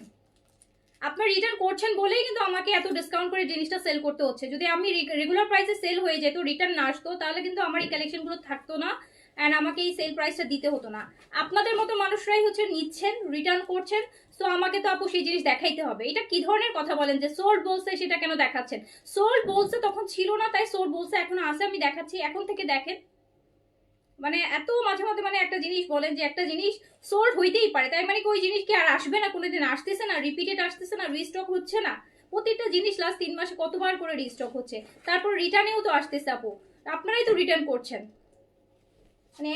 আপনারা রিটার্ন করছেন বলেই কিন্তু আমাকে এত ডিসকাউন্ট করে জিনিসটা সেল করতে হচ্ছে। যদি আমি রেগুলার প্রাইসে সেল হয়ে যেত, রিটার্ন না আসতো, তাহলে কিন্তু আমার এই কালেকশনগুলো থাকতো না অ্যান্ড আমাকে এই সেল প্রাইসটা দিতে হতো না। আপনাদের মতো মানুষরাই হচ্ছে নিচ্ছেন, রিটার্ন করছেন, সো আমাকে তো আপু সেই জিনিস দেখাইতে হবে। এটা কি ধরনের কথা বলেন যে সোল্ড বলছে সেটা কেন দেখাচ্ছেন? সোল্ড বলছে তখন ছিল না, তাই সোল্ড বলছে, এখন আসে আমি দেখাচ্ছি, এখন থেকে দেখেন। মানে এত মাঝে মাঝে মানে একটা জিনিস বলেন যে একটা জিনিস সোল্ড হইতেই পারে, তাই মানে কি ওই জিনিস কি আর আসবে না? কোনোদিন আসতেছে না, রিপিটেড আসতেছে না, রিস্টক হচ্ছে না? প্রত্যেকটা জিনিস লাস্ট 3 মাসে কতবার করে রিস্টক হচ্ছে, তারপর রিটার্নেও তো আসতেছে আপু, আপনারাই তো রিটার্ন করছেন। মানে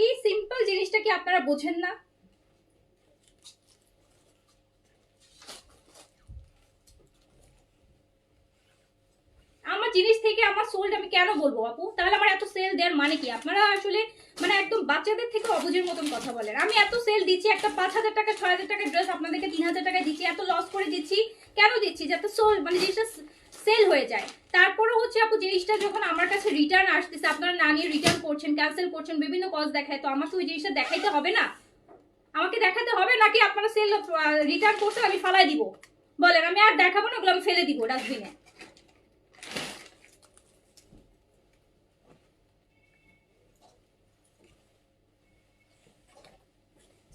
এই সিম্পল জিনিসটা কি আপনারা বোঝেন না? আমার জিনিস থেকে আমার সোল্ড আমি কেন বলবো আপু? তাহলে আমার এত সেল দেওয়ার মানে কি? আপনারা আসলে মানে একদম বাচ্চাদের থেকে অবুঝের মতন কথা বলেন। আমি এত সেল দিচ্ছি, একটা 5000 টাকা 6000 টাকার ড্রেস আপনাদেরকে 3000 টাকায় দিচ্ছি, এত লস করে দিচ্ছি কেন দিচ্ছি? যাতে সোল মানে জিনিসটা সেল হয়ে যায়। তারপরে হচ্ছে আপু জিনিসটা যখন আমার কাছে রিটার্ন আসতেছে, আপনারা না নিয়ে রিটার্ন করছেন, ক্যান্সেল করছেন, বিভিন্ন কজ দেখায়, তো আমাকে ওই জিনিসটা দেখাইতে হবে না? আমাকে দেখাতে হবে নাকি আপনারা সেল রিটার্ন করছেন আমি ফালাই দিব? বলেন, আমি আর দেখাবো না, ওগুলো আমি ফেলে দিব ডাস্টবিনে।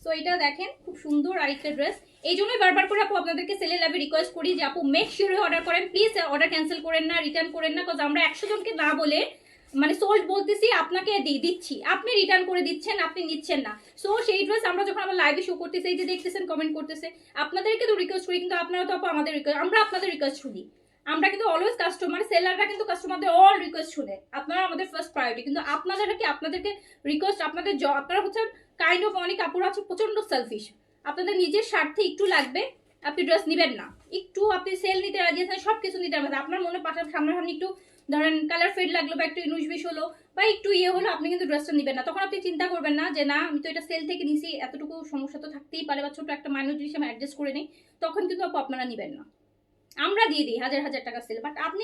সো এটা দেখেন খুব সুন্দর আরেকটা ড্রেস। এই জন্যই বারবার করে আপু আপনাদেরকে সেলের লাইভে রিকোয়েস্ট করি যে আপু মেক শিওর অর্ডার করেন, প্লিজ অর্ডার ক্যান্সেল করেন না, রিটার্ন করেন না, কজ আমরা 100 জনকে না বলে মানে সোল্ড বলতেছি, আপনাকে দিচ্ছি, আপনি রিটার্ন করে দিচ্ছেন, আপনি নিচ্ছেন না। সো সেই ড্রেস আমরা যখন আমার লাইভে শো করতেছি, এই যে দেখতেছেন কমেন্ট করতেছে, আপনাদেরকে তো রিকোয়েস্ট করি, কিন্তু আপনারা তো আপু আমাদের আমরা আপনাদের রিকোয়েস্ট শুনি। আমরা কিন্তু অলওয়েজ কাস্টমার, সেলাররা কিন্তু কাস্টমারদের অল রিকোয়েস্ট শুনে, আপনারা আমাদের ফার্স্ট প্রায়োরিটি। কিন্তু আপনাদেরকে কি আপনাদেরকে রিকোয়েস্ট, আপনাদের আপনারা হচ্ছে কাইন্ড অফ অনেক কাপড় আছে প্রচন্ড সেলফিশ, আপনাদের নিজের স্বার্থে একটু লাগবে আপনি ড্রেস নেবেন না, একটু আপনি সেল নিতে রাজি আছেন, সবকিছু নিতে রাজি, আপনার মনে পাশাপাশি সামনাসামনি একটু ধরেন কালার ফেড লাগলো বা একটু ইনুশ হলো বা একটু হলো, আপনি কিন্তু ড্রেসটা নেবেন না। তখন আপনি চিন্তা করবেন না যে না আমি তো এটা সেল থেকে নিছি, এতটুকু সমস্যা তো থাকতেই পারে বা ছোট একটা মাইনর জিনিস আমি অ্যাডজাস্ট করে নিই, তখন কিন্তু আপু আপনারা নেবেন না। আমরা দিয়ে দিই হাজার হাজার টাকা সেল, বাট আপনি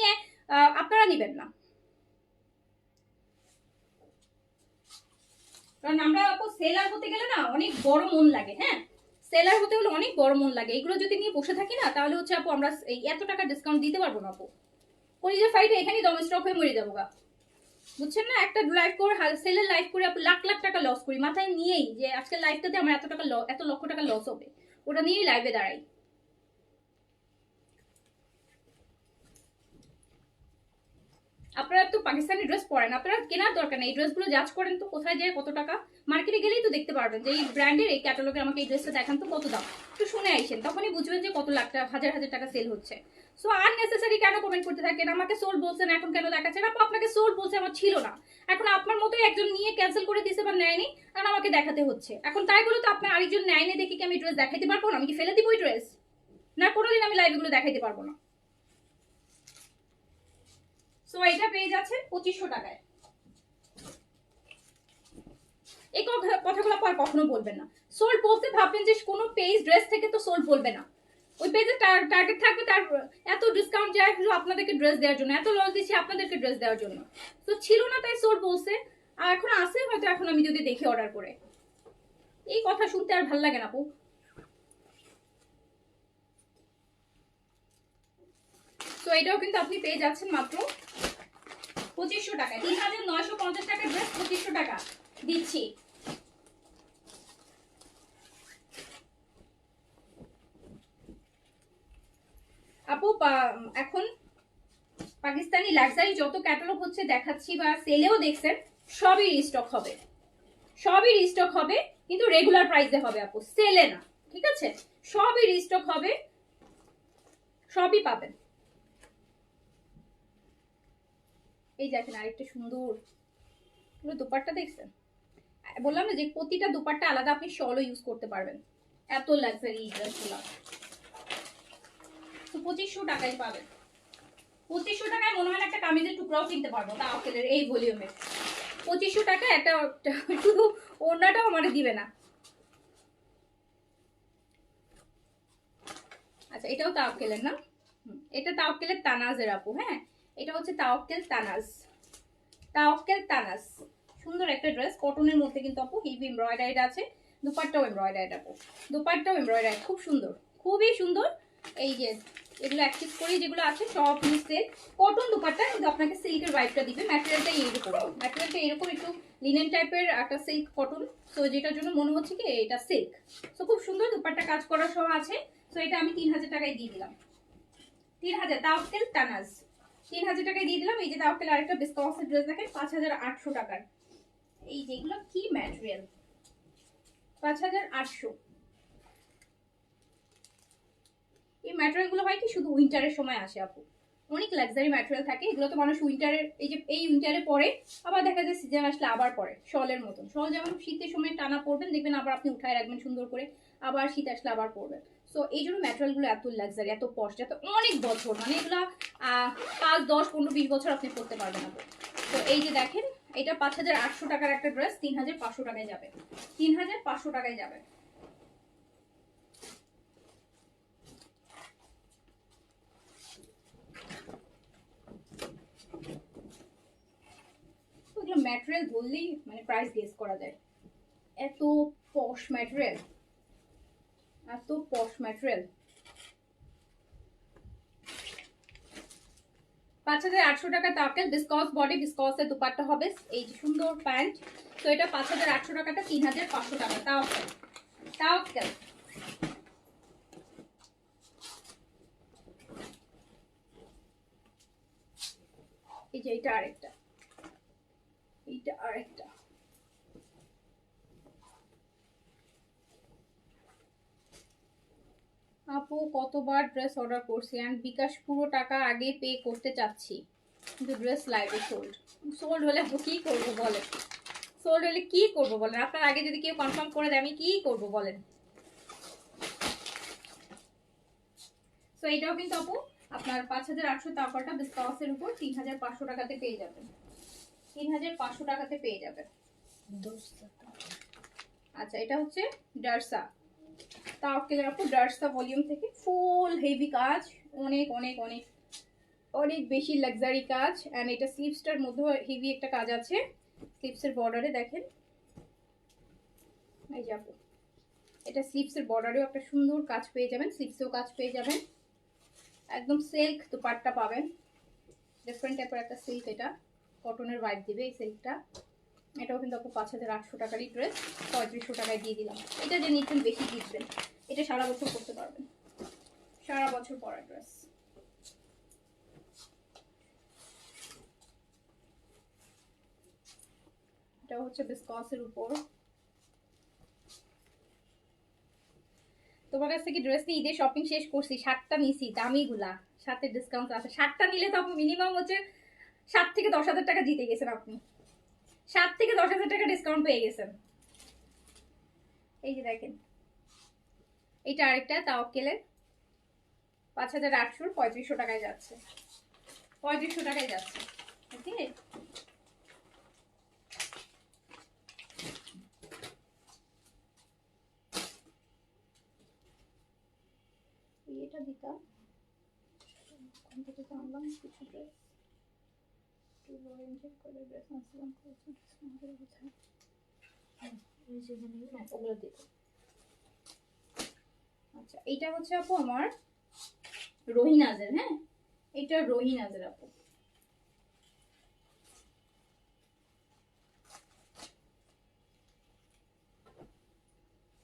আপনারা নেবেন না। কারণ আমরা আপু সেলার হতে গেলে না অনেক বড় মন লাগে। হ্যাঁ, সেলার হতে হলে অনেক বড় মন লাগে। এগুলো যদি নিয়ে বসে থাকি না, তাহলে হচ্ছে আপু আমরা এই এত টাকা ডিসকাউন্ট দিতে পারবো না আপু। কলিজের ফাইটে এখানেই দম স্টক হয়ে মরে যাবো গা, বুঝছেন না? একটা লাইভ করে সেলের লাইভ করে আপু লাখ লাখ টাকা লস করি, মাথায় নিয়েই যে আজকের লাইভটাতে আমার এত টাকা এত লক্ষ টাকা লস হবে, ওটা নিয়েই লাইভে দাঁড়াই। আপনারা তো পাকিস্তানি ড্রেস পরেন, আপনারা কেনার দরকার নেই, এই ড্রেসগুলো জাজ করেন তো কোথায় যায় কত টাকা। মার্কেটে গেলেই তো দেখতে পারবেন যে এই ব্র্যান্ডের এই ক্যাটালগের আমাকে এই ড্রেসটা দেখান তো কত দাম, একটু শুনে আইসেন, তখনই বুঝবেন যে কত লাখ টাকা হাজার হাজার টাকা সেল হচ্ছে। সো আননেসেসারি কেন কমেন্ট করতে থাকেন? আমাকে সোল্ড বলছেন এখন কেন দেখাচ্ছেন? আপু আপনাকে সোল্ড বলছে, আমার ছিল না, এখন আপনার মতোই একজন নিয়ে ক্যান্সেল করে দিয়েছে বা নেয়নি, কারণ আমাকে দেখাতে হচ্ছে। এখন তাই বলে তো আপনার আরেকজন নেয়নি দেখে কি আমি ড্রেস দেখাইতে পারবো না? আমি কি ফেলে দিব ওই ড্রেস? না, কোনোদিন আমি লাইভ এগুলো দেখাইতে পারবো না। সো এটা পেয়ে যাচ্ছেন 2500 টাকায়। এই কথাগুলো আর কখনো বলবেন না। সোল্ড বলতে ভাববেন যে কোনো পেজ ড্রেস থেকে তো সোল্ড বলবে না, ওই পেজে টার্গেট থাকবে তার এত ডিসকাউন্ট যায় শুধু আপনাদেরকে ড্রেস দেওয়ার জন্য, এত লস দিচ্ছি আপনাদেরকে ড্রেস দেওয়ার জন্য। তো ছিল না তাই সোল্ড বলছে, আর এখন আসে হয়তো, এখন আমি যদি দেখি অর্ডার করে। এই কথা শুনতে আর ভালো লাগে না আপু। তো এটাও কিন্তু আপনি পেয়ে যাচ্ছেন মাত্র 2500 টাকায়। 3950 টাকার ড্রেস 2500 টাকা দিচ্ছি। আপু এখন পাকিস্তানি লাক্সারি যত ক্যাটালগ হচ্ছে দেখাচ্ছি বা সেলেও দেখছেন, সবই রিস্টক হবে, সবই রিস্টক হবে, কিন্তু রেগুলার প্রাইসে হবে আপু, সেলে না, ঠিক আছে? সবই রিস্টক হবে, সবই পাবেন। এই দেখেন আরেকটা সুন্দর দুপাট্টা দেখছেন, বললাম না যে প্রতিটা দুপাট্টা আলাদা, আপনি শলও ইউজ করতে পারবেন, এত লাক্সারি ড্রেসগুলো। তো 2500 টাকায় পাবেন। 2500 টাকায় মনে হয় একটা কামিজের টুকরাও কিনতে পারবো তাওয়াক্কেলের এই ভলিউমের। 2500 টাকা একটা শুধু ওড়নাটাও আমারে দিবে না। আচ্ছা এটাও তাওয়াক্কেলের না? এটা তাওয়াক্কেলের তানাজের আপু। হ্যাঁ এটা হচ্ছে তাওয়াক্কেল তানাজ, তাওয়াক্কেল তানাজ। সুন্দর একটা ড্রেস, কটনের মধ্যে কিন্তু আপু হেভি এমব্রয়ডারিড আছে, দুপাট্টাও এমব্রয়ডারিড আপু, দুপাট্টাও এমব্রয়ডারি, খুব সুন্দর, খুবই সুন্দর। এই যে এগুলো অ্যাক্সেস করে যেগুলো আছে সব নিচে কটন দুপাট্টা, কিন্তু আপনাকে সিল্কের ভাইবটা দিবে। ম্যাটেরিয়ালটা এইরকম, ম্যাটেরিয়ালটা এরকম একটু লিনেন টাইপের একটা সিল্ক কটন, তো যেটার জন্য মনে হচ্ছে কি এটা সিল্ক। তো খুব সুন্দর দুপাট্টা কাজ করা সহ আছে। তো এটা আমি 3000 টাকায় দিয়ে দিলাম, 3000 তাওয়াক্কেল তানাজ, 3000 টাকায় দিয়ে দিলাম। এই যে তাওয়াক্কেল আরেকটা বিস্কসের ড্রেস দেখেন 5800 টাকার। এই যেগুলো কি ম্যাটেরিয়াল, 5800। এই ম্যাটেরিয়াল গুলো হয় কি শুধু উইন্টারের সময় আসে আপু, অনেক লাক্সারি ম্যাটেরিয়াল থাকে এগুলো। তো মানুষ উইন্টারের এই যে এই উইন্টারে পরে, আবার দেখা যায় সিজন আসলে আবার পরে শলের মতন। শল যেমন শীতের সময় টানা পরবেন দেখবেন, আবার আপনি উঠায় রাখবেন সুন্দর করে, আবার শীত আসলে আবার পরবেন। সো এই জন্য ম্যাটেরিয়াল গুলো এত লাক্সারি, এত পস্ট, এত অনেক বছর, মানে এগুলো 5, 10, 15, 20 বছর আপনি পরতে পারবেন আপু। তো এই যে দেখেন এটা 5800 টাকার একটা ড্রেস 3500 টাকায় যাবে, 3500 টাকায় যাবে। ম্যাটেরিয়াল বললেই মানে প্রাইস গেস করা যায়, এত পশ ম্যাটেরিয়াল, এত পশ ম্যাটেরিয়াল। 5800 টাকা তাওয়াক্কেল বিসকস বডি, বিসকসের দুপাট্টা হবে, এই যে সুন্দর প্যান্ট। তো এটা 5800 টাকাটা 3500 টাকা তাওয়াক্কেল, তাওয়াক্কেল। এই যে এটা আরেকটা, এইটা আরেকটা। আপু কতবার ড্রেস অর্ডার করছি এন্ড বিকাশ পুরো টাকা আগে পে করতে চাচ্ছি, কিন্তু ড্রেস লাইভে সোল্ড। সোল্ড হলে আপু কি করবো বলেন, সোল্ড হলে কি করবো বলেন? আপনার আগে যদি কেউ কনফার্ম করে দেয় আমি কি করবো বলেন? তো এটাও কিন্তু আপু আপনার 5800 তারপরটা ডিসকাউন্টের উপর 3500 টাকাতে পেয়ে যাবেন, 3500 টাকাতে পেয়ে যাবেন। আচ্ছা এটা হচ্ছে ডার্সা, তাওয়াক্কেলের আপু ডার্সা ভলিউম থেকে ফুল হেভি কাজ, অনেক অনেক অনেক অনেক বেশি লাক্সারি কাজ। এন্ড এটা স্লিভসটার মধ্যে হেভি একটা কাজ আছে, স্লিভসের বর্ডারে দেখেন এই যে আপু, এটা স্লিভসের বর্ডারেও একটা সুন্দর কাজ পেয়ে যাবেন, স্লিভসেও কাজ পেয়ে যাবেন, একদম সিল্ক দুপাট্টা পাবেন, ডিফারেন্ট টাইপের একটা সিল্ক, এটা কটনের ভাইব দিবে এই সিল্কটা। এটাও কিন্তু আপু 5800 টাকারই ড্রেস 3500 টাকায় দিয়ে দিলাম। এটা যে নিচ্ছেন বেশি কিনবেন, এটা সারা বছর পরতে পারবেন, সারা বছর পরার ড্রেস। এটা হচ্ছে বিসকসের উপর। তোমার কাছ থেকে ড্রেস নিয়ে ঈদের শপিং শেষ করছি, 7টা নিছি দামিগুলা, সাথে ডিসকাউন্ট আছে। 7টা নিলে তো আপনি মিনিমাম হচ্ছে 7 থেকে 10,000 টাকা জিতে গেছেন আপনি, 7 থেকে 10,000 টাকা ডিসকাউন্ট পেয়ে গেছেন। এই যে দেখেন এটা আরেকটা তাওয়াক্কেলের 5800 3500 টাকায় যাচ্ছে, 3500 টাকায় যাচ্ছে। ওকে এটা দিতা কোন থেকে আনলাম কিছু ড্রেস, একটু অরেঞ্জ কালার ড্রেস আসলাম ওগুলো দিতে। আচ্ছা এইটা হচ্ছে আপু আমার রহিনাজের, হ্যাঁ এটা রহিনাজের আপু,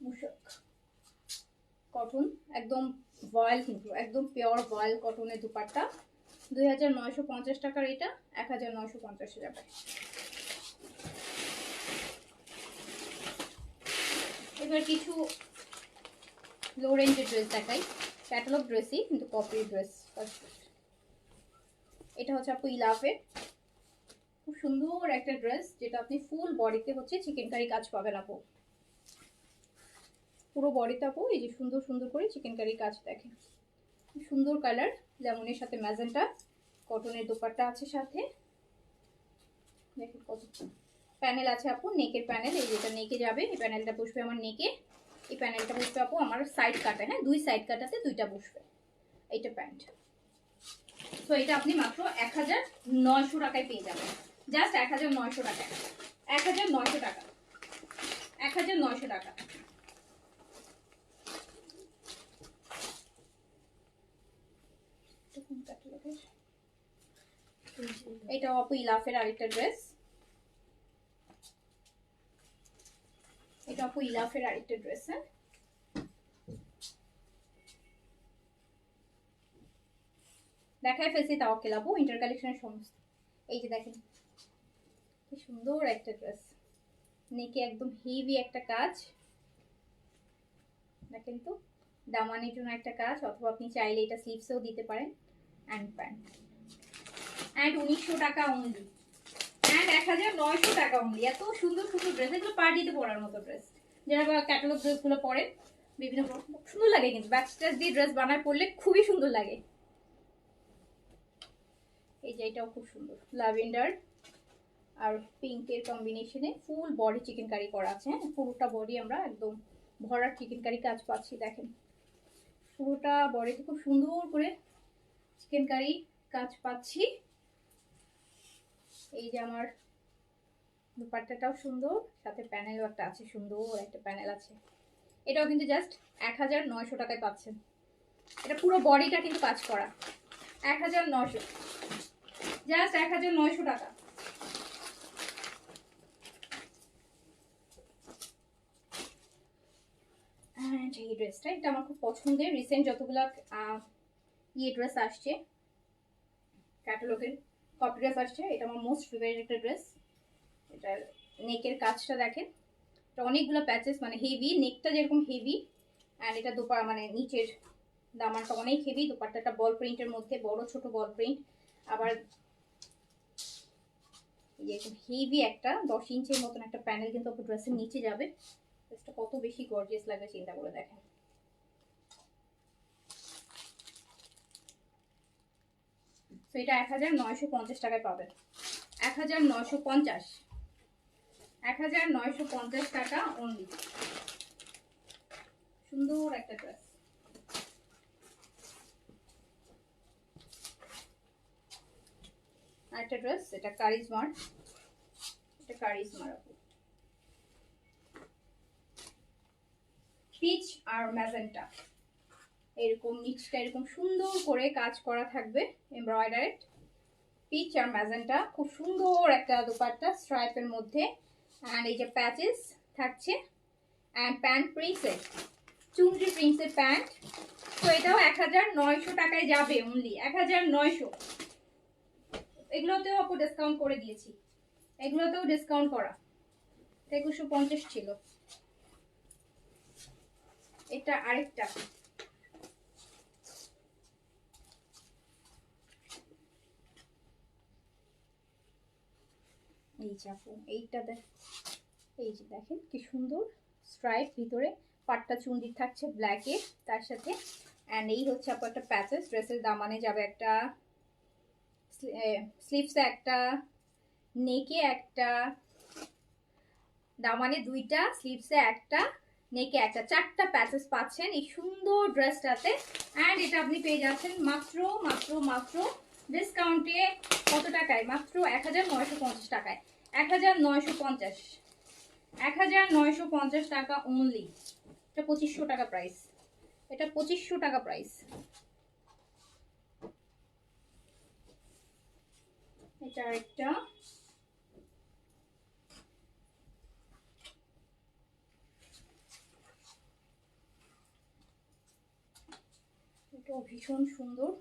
মুশক কটন, একদম ভয়েল, কিন্তু একদম পিওর ভয়েল কটনের দুপাট্টা, 2950 টাকার, এটা 1950 যাবে। এবার কিছু লো রেঞ্জের ড্রেস দেখাই, ক্যাটালগ ড্রেসই কিন্তু কপি ড্রেস। এটা হচ্ছে আপু ইলাফে, খুব সুন্দর একটা ড্রেস, যেটা আপনি ফুল বডিতে হচ্ছে চিকেন কারি কাজ পাবেন আপু, পুরো বডিতে আপু এই যে সুন্দর সুন্দর করে চিকেন কারি কাজ দেখেন, সুন্দর কালার, লেমনের সাথে ম্যাজেন্টা, কটনের দোপাট্টা আছে সাথে, দেখেন কত প্যানেল আছে আপু, নেকের প্যানেল। এই যেটা নেকে যাবে, এই প্যানেলটা বসবে আমার নেকে, এই প্যানেলটা বসবে আপু আমার সাইড কাটা, হ্যাঁ 2 সাইড কাটাতে 2টা বসবে। এইটা প্যান্ট। তো এটা আপনি মাত্র 1900 টাকায় পেয়ে যাবেন, জাস্ট 1900 টাকায়, 1900 টাকা, 1900 টাকা। এটা আপু ইলাফের আরেকটা ড্রেস, এটা আপু ইলাফের আরেকটা ড্রেস। হ্যাঁ দেখায় ফেলছি তাওয়াক্কেল আপু উইন্টার কালেকশনের সমস্ত। এই যে দেখেন কি সুন্দর একটা ড্রেস, নেকে একদম হেভি একটা কাজ, দেখেন তো দামানের জন্য একটা কাজ, অথবা আপনি চাইলে এটা স্লিভসেও দিতে পারেন। অ্যান্ড প্যান্ট, অ্যান্ড 1900 টাকা অনলি, অ্যান্ড 1900 টাকা অনলি। এত সুন্দর সুন্দর ড্রেস, এগুলো পার্টিতে পরার মতো ড্রেস, যারা বা ক্যাটালগ ড্রেসগুলো পরেন বিভিন্ন সুন্দর লাগে, কিন্তু ব্যাক স্ট্রেচ দিয়ে ড্রেস বানায় পরলে খুবই সুন্দর লাগে। এই যে এটাও খুব সুন্দর, ল্যাভেন্ডার আর পিঙ্কের কম্বিনেশনে ফুল বডি চিকেন কারি করা আছে। হ্যাঁ পুরোটা বডি আমরা একদম ভরা চিকেন কারি কাজ পাচ্ছি, দেখেন পুরোটা বডিতে খুব সুন্দর করে চিকেন কারি কাজ পাচ্ছি। এই যে আমার দুপাট্টাটাও সুন্দর, সাথে প্যানেলও একটা আছে, সুন্দর একটা প্যানেল আছে। এটাও কিন্তু জাস্ট 1900 টাকায় পাচ্ছেন, এটা পুরো বডিটা কিন্তু কাজ করা, 1900, জাস্ট 1900 টাকা। এই ড্রেসটা, এটা আমার খুব পছন্দের, রিসেন্ট যতগুলা ড্রেস আসছে ক্যাটালগের কপি ড্রেস আসছে, এটা আমার মোস্ট ফেভারিট একটা ড্রেস। এটার নেকের কাজটা দেখেন, এটা অনেকগুলো প্যাচেস, মানে হেভি, নেকটা যেরকম হেভি, অ্যান্ড এটা মানে নিচের দামানটা অনেক হেভি, দোপাট্টাটা বল প্রিন্টের মধ্যে, বড় ছোট বল প্রিন্ট, আবার এই যে হেভি একটা 10 ইঞ্চের মতন একটা প্যানেল কিন্তু আপনার ড্রেসের নিচে যাবে। ড্রেসটা কত বেশি গর্জিয়াস লাগবে চিন্তা করে দেখেন। তো এটা 1950 টাকায় পাবেন, 1950, 1950 টাকা অনলি। সুন্দর একটা ড্রেস, আরেকটা ড্রেস, এটা কারিজমার, এটা কারিজমার পিচ আর ম্যাজেন্টা, এরকম নিচটা এরকম সুন্দর করে কাজ করা থাকবে এমব্রয়ডারিড, পিচ আর ম্যাজেন্টা, খুব সুন্দর একটা দোপাট্টা স্ট্রাইপের মধ্যে, অ্যান্ড এই যে প্যাচেস থাকছে, অ্যান্ড প্যান্ট প্রিন্সের, চুনরি প্রিন্সের প্যান্ট। তো এটাও 1900 টাকায় যাবে অনলি, 1900। এগুলোতেও আপু ডিসকাউন্ট করে দিয়েছি, এগুলোতেও ডিসকাউন্ট করা, 2150 ছিল। এটা আরেকটা, এই যে আপু এইটা এই যে দেখেন কি সুন্দর স্ট্রাইপ, ভিতরে পাট্টা চুন্ডি থাকছে ব্ল্যাকে তার সাথে, অ্যান্ড এই হচ্ছে আপু একটা প্যাচেস, ড্রেসের দামানে যাবে একটা, স্লিভসে একটা, নেকে একটা, দামানে 2টা, স্লিভসে একটা, নেকে একটা, 4টা প্যাচেস পাচ্ছেন এই সুন্দর ড্রেসটাতে। অ্যান্ড এটা আপনি পেয়ে যাচ্ছেন মাত্র মাত্র মাত্র ডিসকাউন্টে কত টাকায়, মাত্র 1950 টাকায়, 1950, 1950 টাকা অনলি। এটা 2500 টাকা প্রাইস, এটা 2500 টাকা প্রাইস। এটা আরেকটা, এটাও ভীষণ সুন্দর,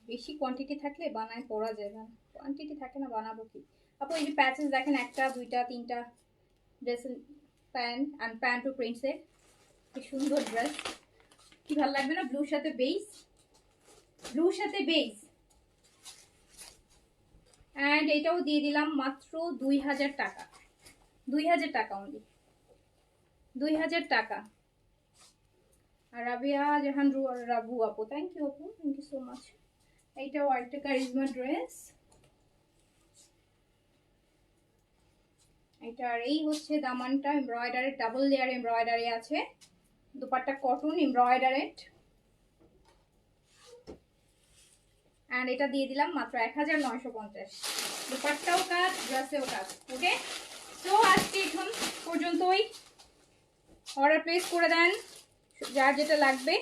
বেশি কোয়ান্টিটি থাকলে বানায় পরা যায় না, কোয়ান্টিটি থাকে না বানাবো কি আপু। এই যে প্যাচেস দেখেন, 1টা 2টা 3টা dress, pant and pant two প্রিন্টসের, কি সুন্দর ড্রেস, কি ভালো লাগবে না ব্লুর সাথে বেজ, ব্লুর সাথে বেজ। অ্যান্ড এটাও দিয়ে দিলাম মাত্র 2000 টাকা, 2000 টাকা অনলি, 2000 টাকা। আর রাবিয়া জাহান রাবু আপু, থ্যাংক ইউ আপু, থ্যাংক ইউ সো মাচ। এইটাও আরেকটা কারিজমা ড্রেস। এটার এই হচ্ছে দামানটা এমব্রয়ডারি, ডাবল লেয়ার এমব্রয়ডারি আছে। দুপাট্টা কটন এমব্রয়ডারেড। অ্যান্ড এটা দিয়ে দিলাম মাত্র 1950। দুপাট্টাও কাজ, ড্রেসেও কাজ। ওকে, তো আজকে এখন পর্যন্তই। অর্ডার প্লেস করে দেন, যার যেটা লাগবে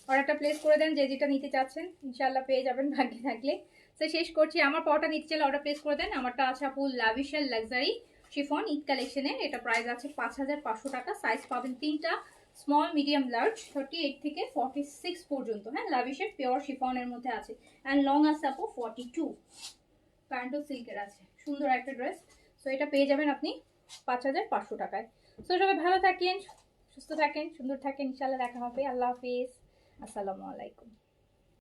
অর্ডারটা প্লেস করে দেন, যে যেটা নিতে চাচ্ছেন ইনশাল্লাহ পেয়ে যাবেন ভাগ্যে থাকলে। তো শেষ করছি, আমার পাওয়াটা নিতে চাইলে অর্ডার প্লেস করে দেন। আমারটা আছে আপু লাভিশাল লাক্সারি শিফন ঈদ কালেকশনের। এটা প্রাইস আছে 5500 টাকা। সাইজ পাবেন 3টা, স্মল, মিডিয়াম, লার্জ, 38 থেকে 46 পর্যন্ত। হ্যাঁ, লাভিশের পিওর শিফনের মধ্যে আছে। অ্যান্ড লং আছে আপু 42। প্যান্টও সিল্কের আছে, সুন্দর একটা ড্রেস। সো এটা পেয়ে যাবেন আপনি 5500 টাকায়। সো সবাই ভালো থাকেন, সুস্থ থাকেন, সুন্দর থাকেন, ইনশাল্লাহ দেখা হবে। আল্লাহ হাফিজ, আসসালামু আলাইকুম।